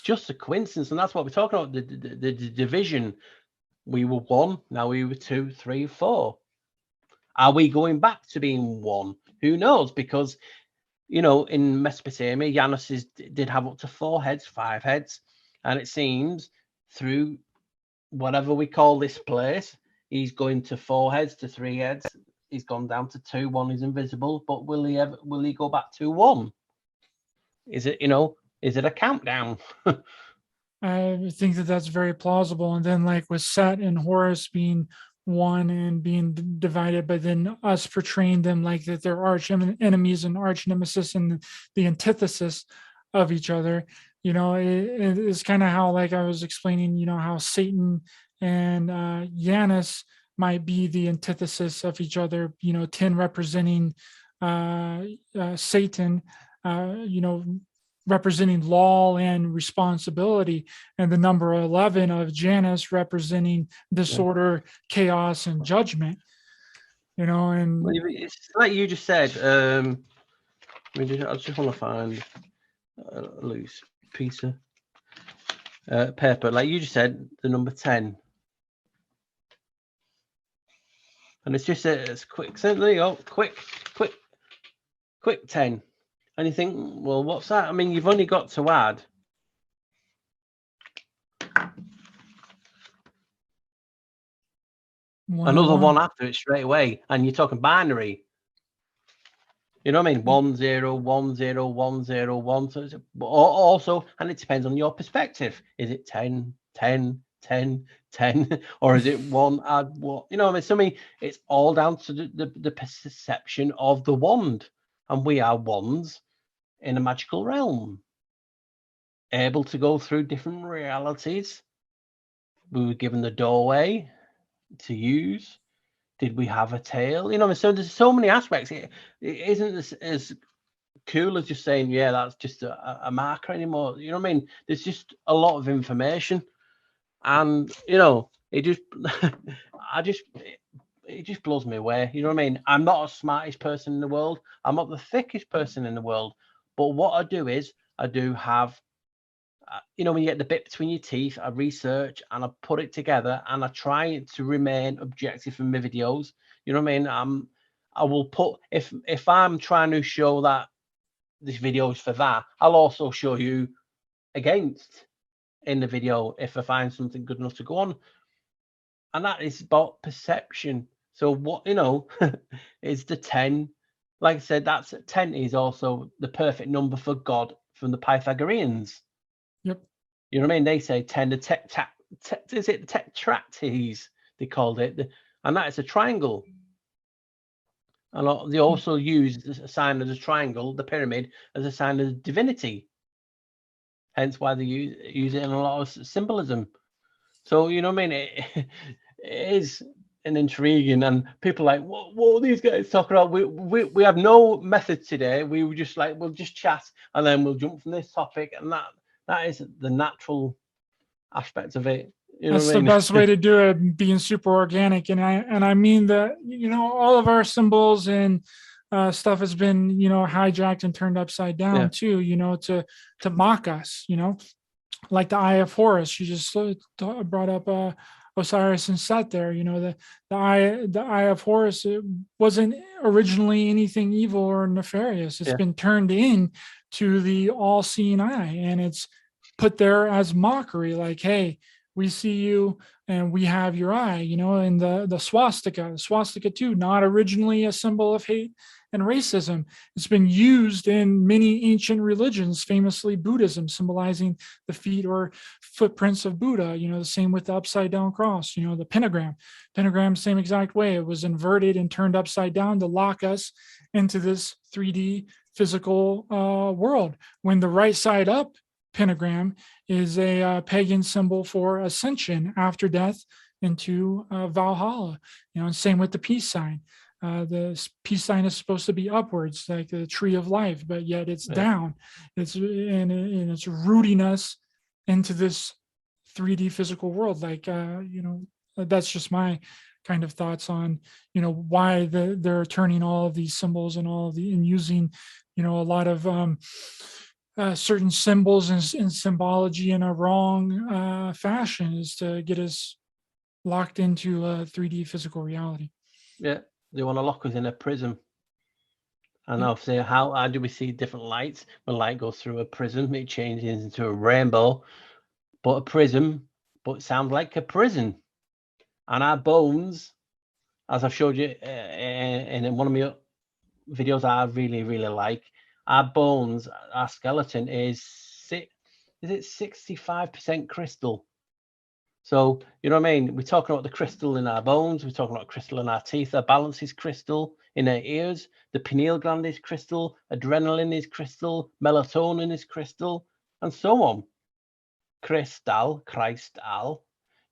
Just a coincidence, and that's what we're talking about. The division. We were 1, now we were 2, 3, 4. Are we going back to being 1? Who knows? Because in Mesopotamia, Janus did have up to 4 heads, 5 heads, and it seems through whatever we call this place, he's going to 4 heads to 3 heads. He's gone down to 2. 1 is invisible, but will he go back to 1? Is it is it a countdown? I think that's very plausible. And then, like with Set and Horus being one and being divided, but then us portraying them like that they're arch enemies and arch nemesis and the antithesis of each other. It's kind of how, like I was explaining, how Satan and Janus might be the antithesis of each other. 10 representing Satan, representing law and responsibility, and the number 11 of Janus representing disorder, chaos, and judgment. And it's like you just said. I just want to find a loose piece of paper. Like you just said, the number 10, and it's just it's quick. So there you go, quick 10. And you think, well, what's that? I mean, you've only got to add another 1 after it straight away, and you're talking binary. You know what I mean? 1 0 1 0 1 0 1. So it's also, and it depends on your perspective. Is it 10 10 10 10, or is it 1 add what? I mean, so it's all down to the perception of the wand, and we are wands in a magical realm, able to go through different realities. We were given the doorway to use. Did we have a tail? So there's so many aspects. It isn't as cool as just saying, yeah, that's just a marker anymore. You know what I mean? There's just a lot of information, and it just it just blows me away. You know what I mean? I'm not the smartest person in the world. I'm not the thickest person in the world. But what I do is I do have, when you get the bit between your teeth, I research and I put it together, and I try to remain objective in my videos. You know what I mean? I will put, if I'm trying to show that this video is for that, I'll also show you against in the video if I find something good enough to go on. And that is about perception. So what, is the 10. Like I said, that's 10 is also the perfect number for God from the Pythagoreans. Yep. You know what I mean? They say 10 is it tetractes, they called it, and that is a triangle. And they also use a sign of the triangle, the pyramid, as a sign of divinity. Hence why they use it in a lot of symbolism. So you know what I mean? It is an intriguing, and people are like, what are these guys talking about? We have no method today. We were just like, we'll just chat, and then we'll jump from this topic, and that is the natural aspect of it. You know That's what the I mean? best way to do it, being super organic. And I mean that, all of our symbols and stuff has been, hijacked and turned upside down Yeah. too, to mock us, like the Eye of Horus. You just brought up Osiris and Set there. The eye of Horus, it wasn't originally anything evil or nefarious. It's Yeah. been turned in to the all-seeing eye, and it's put there as mockery. Like, hey, we see you and we have your eye. And the swastika too, not originally a symbol of hate and racism. It's been used in many ancient religions, famously Buddhism, symbolizing the feet or footprints of Buddha. The same with the upside down cross. The pentagram, same exact way. It was inverted and turned upside down to lock us into this 3D physical world, when the right side up pentagram is a pagan symbol for ascension after death into Valhalla. And same with the peace sign. The peace sign is supposed to be upwards, like the tree of life, but yet it's down. It's it's rooting us into this 3D physical world. Like, that's just my kind of thoughts on, why they're turning all of these symbols and and using, a lot of certain symbols and symbology in a wrong fashion, is to get us locked into a 3D physical reality. Yeah. They want to lock us in a prism. And obviously, how do we see different lights? When light goes through a prism, it changes into a rainbow. But a prism, but sounds like a prison. And our bones, as I've showed you in one of my videos I really, really like, our bones, our skeleton is it 65% crystal? So, you know what I mean? We're talking about the crystal in our bones. We're talking about crystal in our teeth. Our balance is crystal in our ears. The pineal gland is crystal. Adrenaline is crystal. Melatonin is crystal, and so on. Crystal.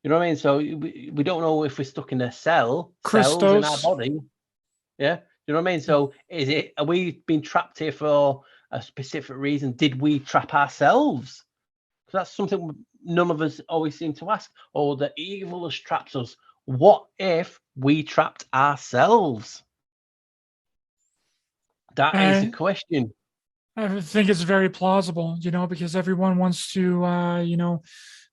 You know what I mean? So we don't know if we're stuck in a cells in our body. Yeah. You know what I mean? So are we being trapped here for a specific reason? Did we trap ourselves? Because that's something none of us always seem to ask. Or the evil has trapped us. What if we trapped ourselves? That is the question. I think it's very plausible, because everyone wants to,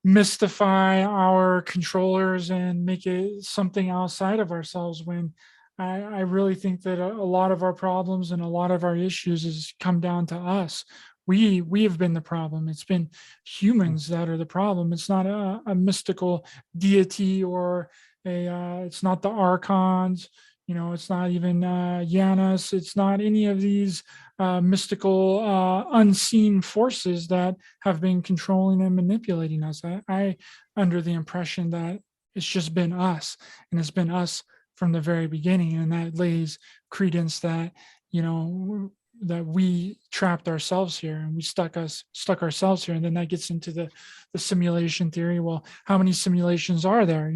mystify our controllers and make it something outside of ourselves, when I really think that a lot of our problems and a lot of our issues has come down to us. We have been the problem. It's been humans that are the problem. It's not a mystical deity or it's not the archons. It's not even Janus. It's not any of these mystical, unseen forces that have been controlling and manipulating us. I under the impression that it's just been us, and it's been us from the very beginning, and that lays credence that that we trapped ourselves here and we stuck ourselves here. And then that gets into the simulation theory. Well, how many simulations are there?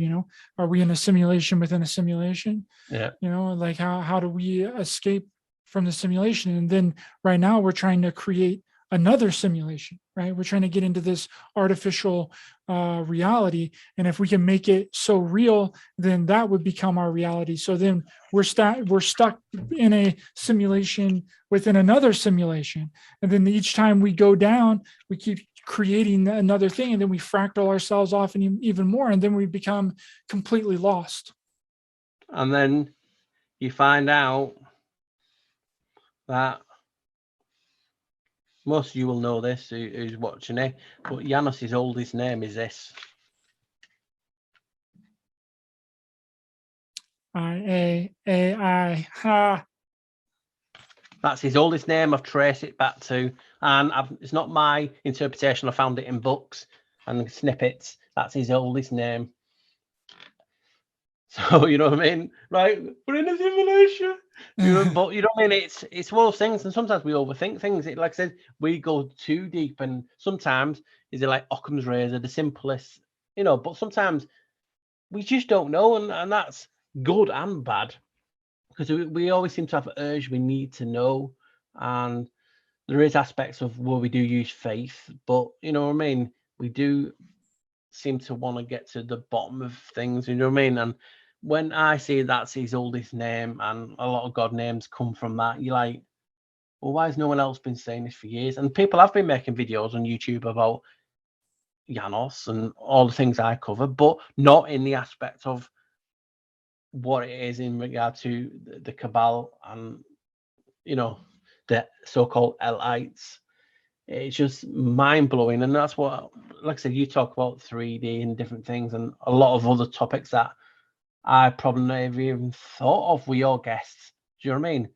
Are we in a simulation within a simulation? Yeah. Like how do we escape from the simulation? And then right now we're trying to create another simulation, right? We're trying to get into this artificial reality. And if we can make it so real, then that would become our reality. So then we're stuck in a simulation within another simulation. And then each time we go down, we keep creating another thing. And then we fractal ourselves off and even more. And then we become completely lost. And then you find out that most of you will know this who's watching it, but Janus's oldest name is this. I. Ha. That's his oldest name. I've traced it back to, and it's not my interpretation. I found it in books and snippets. That's his oldest name. So you know what I mean, right? We're in a simulation. But you know what I mean. It's one of those things, and sometimes we overthink things. Like I said, we go too deep, and sometimes is it like Occam's razor, the simplest, But sometimes we just don't know, and that's good and bad, because we always seem to have an urge. We need to know, and there is aspects of where we do use faith, but you know what I mean. We do seem to want to get to the bottom of things, you know what I mean? And when I see that's his oldest name and a lot of god names come from that, you're like, well, why has no one else been saying this for years? And people have been making videos on YouTube about Janus and all the things I cover, but not in the aspect of what it is in regard to the cabal and, you know, the so-called elites. It's just mind-blowing. And that's what, like I said, you talk about 3D and different things and a lot of other topics that I probably never even thought of with your guests. Do you know what I mean?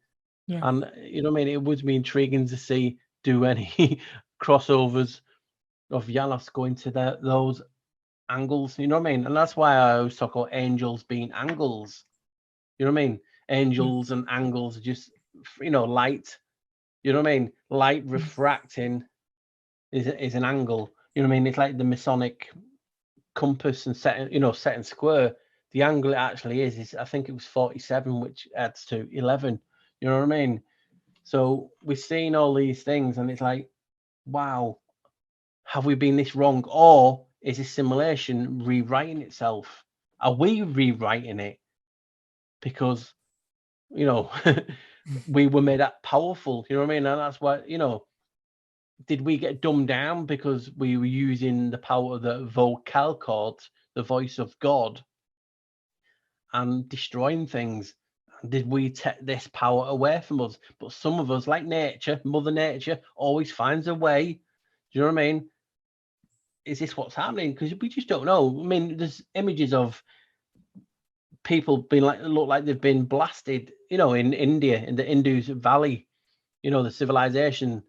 Yeah. And you know what I mean? It would be intriguing to see do any crossovers of Janus going to those angles. You know what I mean? And that's why I always talk about angels being angles. You know what I mean? Angels and angles are just, you know, light. You know what I mean? Light refracting is an angle. You know what I mean? It's like the Masonic compass and set, you know, set and square. The angle it actually is I think it was 47, which adds to 11. You know what I mean? So we're seeing all these things, and it's like, wow, have we been this wrong, or is this simulation rewriting itself? Are we rewriting it because, you know, we were made that powerful? You know what I mean? And that's why, you know, did we get dumbed down because we were using the power of the vocal cords, the voice of God, and destroying things? Did we take this power away from us? But some of us, like nature, Mother Nature, always finds a way. Do you know what I mean? Is this what's happening? Because we just don't know. I mean, there's images of people being like, look like they've been blasted, you know, in India, in the Indus Valley, you know, the civilization.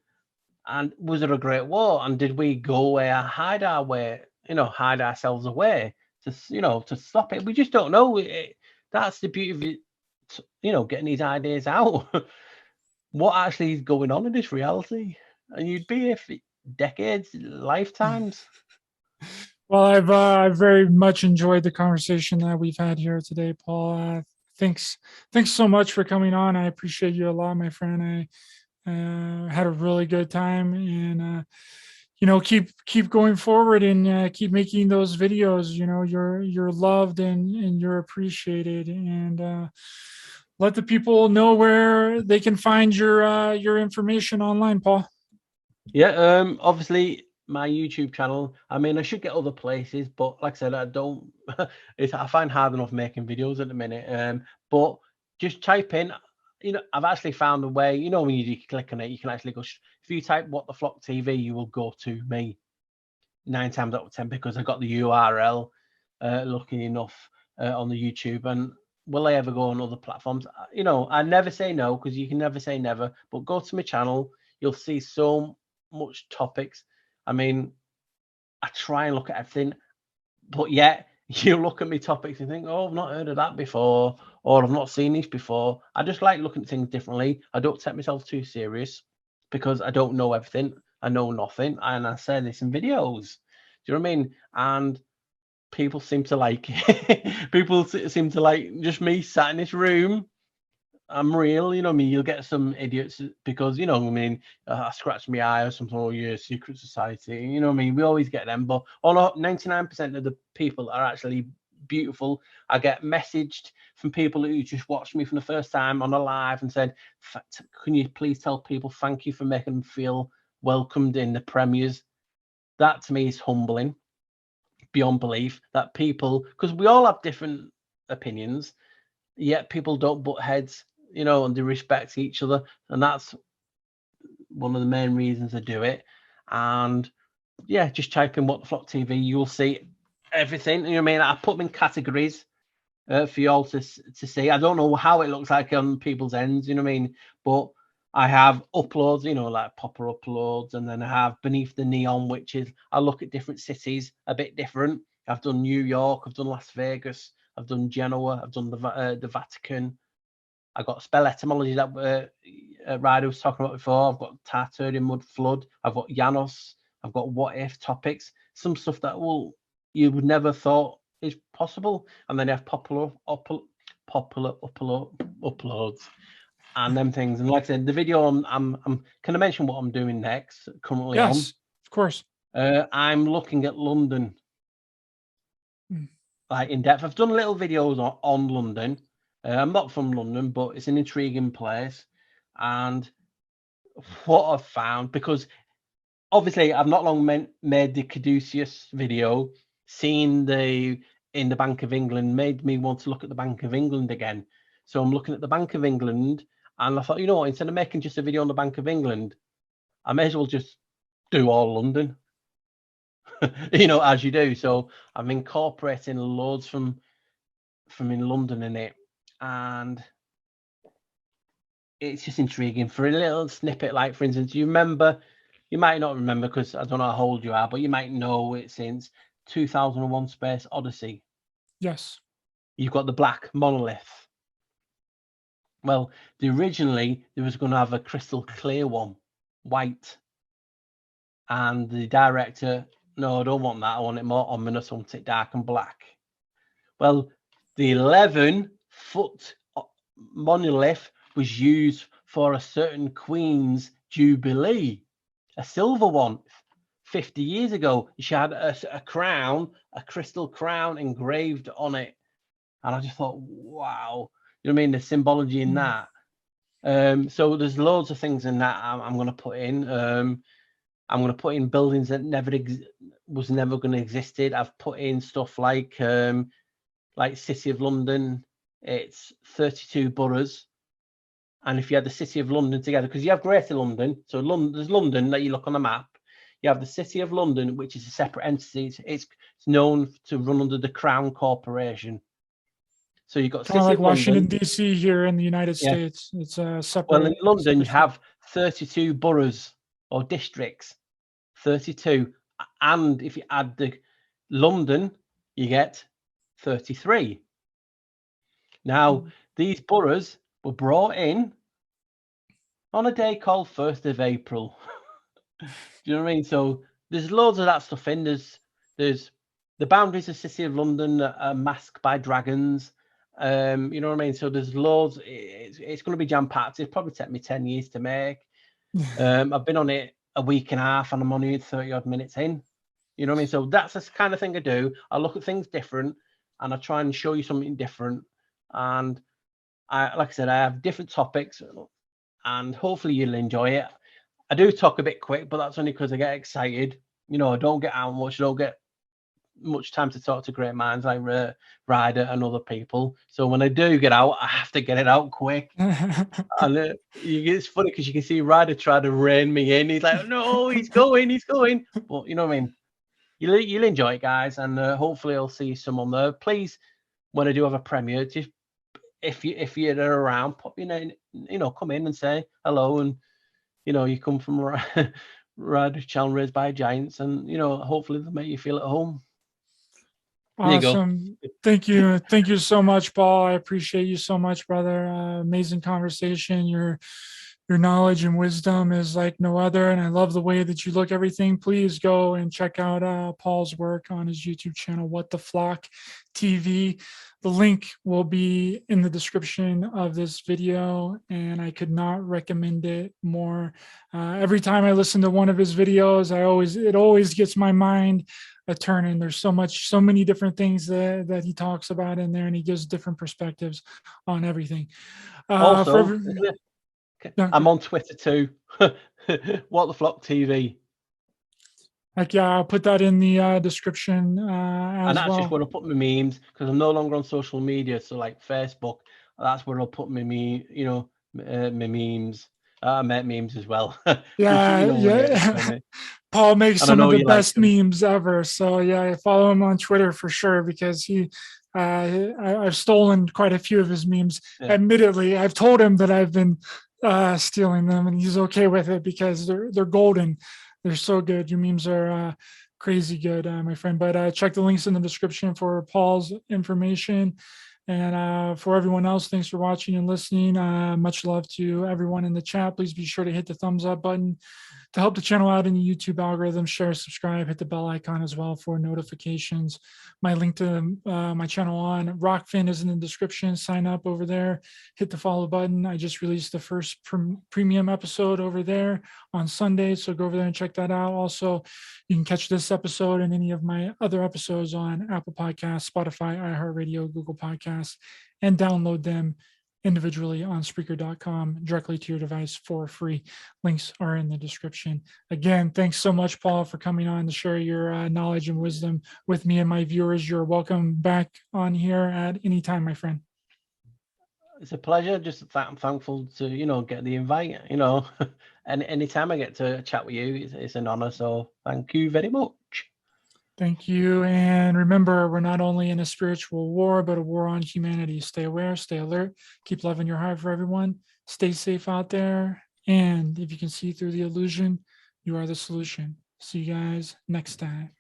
And was there a great war? And did we go away or hide our way, you know, hide ourselves away to, you know, to stop it? We just don't know. That's the beauty of it, you know, getting these ideas out. What actually is going on in this reality? And you'd be here for decades, lifetimes. Well, I've very much enjoyed the conversation that we've had here today, Paul. Thanks so much for coming on. I appreciate you a lot, my friend. I had a really good time, and you know, keep going forward and keep making those videos. You know, you're loved and you're appreciated, and let the people know where they can find your information online, Paul. Yeah, obviously my YouTube channel. I mean, I should get other places, but like I said, I don't. I find hard enough making videos at the minute. But just type in. You know, I've actually found a way. You know, when you click on it, you can actually go. If you type "What the Flock TV," you will go to me 9 times out of 10 because I got the URL. Lucky enough on the YouTube, and will I ever go on other platforms? You know, I never say no because you can never say never. But go to my channel. You'll see so much topics. I mean, I try and look at everything, but yet you look at me topics and think, oh, I've not heard of that before, or I've not seen this before. I just like looking at things differently. I don't take myself too serious because I don't know everything. I know nothing. And I say this in videos. Do you know what I mean? And people seem to like it. People seem to like just me sat in this room. I'm real, you know me. You'll get some idiots because, you know, I mean, I scratch my eye or something, or your secret society, you know what I mean? We always get them, but 99% of the people are actually beautiful. I get messaged from people who just watched me for the first time on a live and said, can you please tell people thank you for making them feel welcomed in the premieres? That to me is humbling beyond belief that people, because we all have different opinions, yet people don't butt heads, you know, and they respect each other. And that's one of the main reasons I do it. And yeah, just type in What the Flock TV, you'll see everything. You know what I mean? I put them in categories for you all to see. I don't know how it looks like on people's ends, you know what I mean? But I have uploads, you know, like popper uploads, and then I have Beneath the Neon, which is I look at different cities a bit different. I've done New York, I've done Las Vegas, I've done Genoa, I've done the Vatican. I've got Spelletymology that Ryder was talking about before. I've got Tartarian Mud Flood. I've got Janus. I've got What If topics. Some stuff that you would never thought is possible. And then you have popular uploads and them things. And like I said, the video I'm can I mention what I'm doing next? Currently on. Yes, of course. I'm looking at London. like in depth. I've done little videos on London. I'm not from London, but it's an intriguing place. And what I've found, because obviously I've not long made the Caduceus video, seeing in the Bank of England made me want to look at the Bank of England again. So I'm looking at the Bank of England, and I thought, you know what, instead of making just a video on the Bank of England, I may as well just do all London, as you do. So I'm incorporating loads from in London in it, and it's just intriguing. For a little snippet, like for instance, you might not remember because I don't know how old you are, but you might know it since 2001 Space Odyssey. Yes. You've got the black monolith. Well, originally there was going to have a crystal clear one, white. And the director, no, I don't want that. I want it more ominous, I want it dark and black. Well, the 11-foot monolith was used for a certain queen's jubilee, a silver one, 50 years ago. She had a crown, a crystal crown engraved on it. And I just thought, wow, you know what I mean? The symbology in that. So there's loads of things in that I'm going to put in. I'm going to put in buildings that was never going to existed. I've put in stuff like City of London. It's 32 boroughs. And if you had the City of London together, because you have Greater London, so there's London that you look on the map. You have the City of London, which is a separate entity. It's known to run under the Crown Corporation. So you've got kind of City like of Washington, London. D.C. here in the United States. It's a separate. Well, in London, you have 32 boroughs or districts, 32. And if you add the London, you get 33. Now, these boroughs were brought in on a day called 1st of April. Do you know what I mean? So there's loads of that stuff in. There's the boundaries of City of London that are masked by dragons. You know what I mean? So there's loads. It's going to be jam-packed. It'll probably take me 10 years to make. I've been on it a week and a half, and I'm only 30-odd minutes in. You know what I mean? So that's the kind of thing I do. I look at things different, and I try and show you something different. And like I said, I have different topics, and hopefully you'll enjoy it. I do talk a bit quick, but that's only because I get excited. I don't get out much. I don't get much time to talk to great minds like Ryder and other people. So when I do get out, I have to get it out quick. And it's funny because you can see Ryder try to rein me in. He's like, no, he's going. But you know what I mean? You'll enjoy it, guys, and hopefully I'll see someone there. Please, when I do have a premiere, just if you're around, pop your name, come in and say hello, and you come from Ryder channel Raised by Giants, and hopefully they'll make you feel at home. Awesome. Thank you so much, Paul. I appreciate you so much, brother. Amazing conversation. Your knowledge and wisdom is like no other, and I love the way that you look at everything. Please go and check out Paul's work on his YouTube channel, What the Flock TV. The link will be in the description of this video, and I could not recommend it more. Every time I listen to one of his videos, it always gets my mind a turning. There's so many different things that he talks about in there, and he gives different perspectives on everything. Also, I'm on Twitter too. What the Flock TV. I'll put that in the description as and that's well. just where I'll put my memes, because I'm no longer on social media. So like Facebook, that's where I'll put my my memes. I make memes as well. Yeah. Paul makes some of the best memes ever. So yeah, I follow him on Twitter for sure, because I've stolen quite a few of his memes. Yeah. Admittedly, I've told him that I've been stealing them, and he's okay with it because they're golden. They're so good. Your memes are crazy good, my friend. But check the links in the description for Paul's information. And for everyone else, thanks for watching and listening. Much love to everyone in the chat. Please be sure to hit the thumbs up button. to help the channel out in the YouTube algorithm, share, subscribe, hit the bell icon as well for notifications. My link to my channel on Rokfin is in the description. Sign up over there, hit the follow button. I just released the first premium episode over there on Sunday, so go over there and check that out. Also, you can catch this episode and any of my other episodes on Apple Podcasts, Spotify, iHeartRadio, Google Podcasts, and download them individually on Spreaker.com directly to your device for free. Links are in the description. Again, thanks so much, Paul, for coming on to share your knowledge and wisdom with me and my viewers. You're welcome back on here at any time, my friend. It's a pleasure. Just I'm thankful to, get the invite, and anytime I get to chat with you, it's an honor. So thank you very much. Thank you. And remember, we're not only in a spiritual war, but a war on humanity. Stay aware, stay alert, keep loving your heart for everyone. Stay safe out there. And if you can see through the illusion, you are the solution. See you guys next time.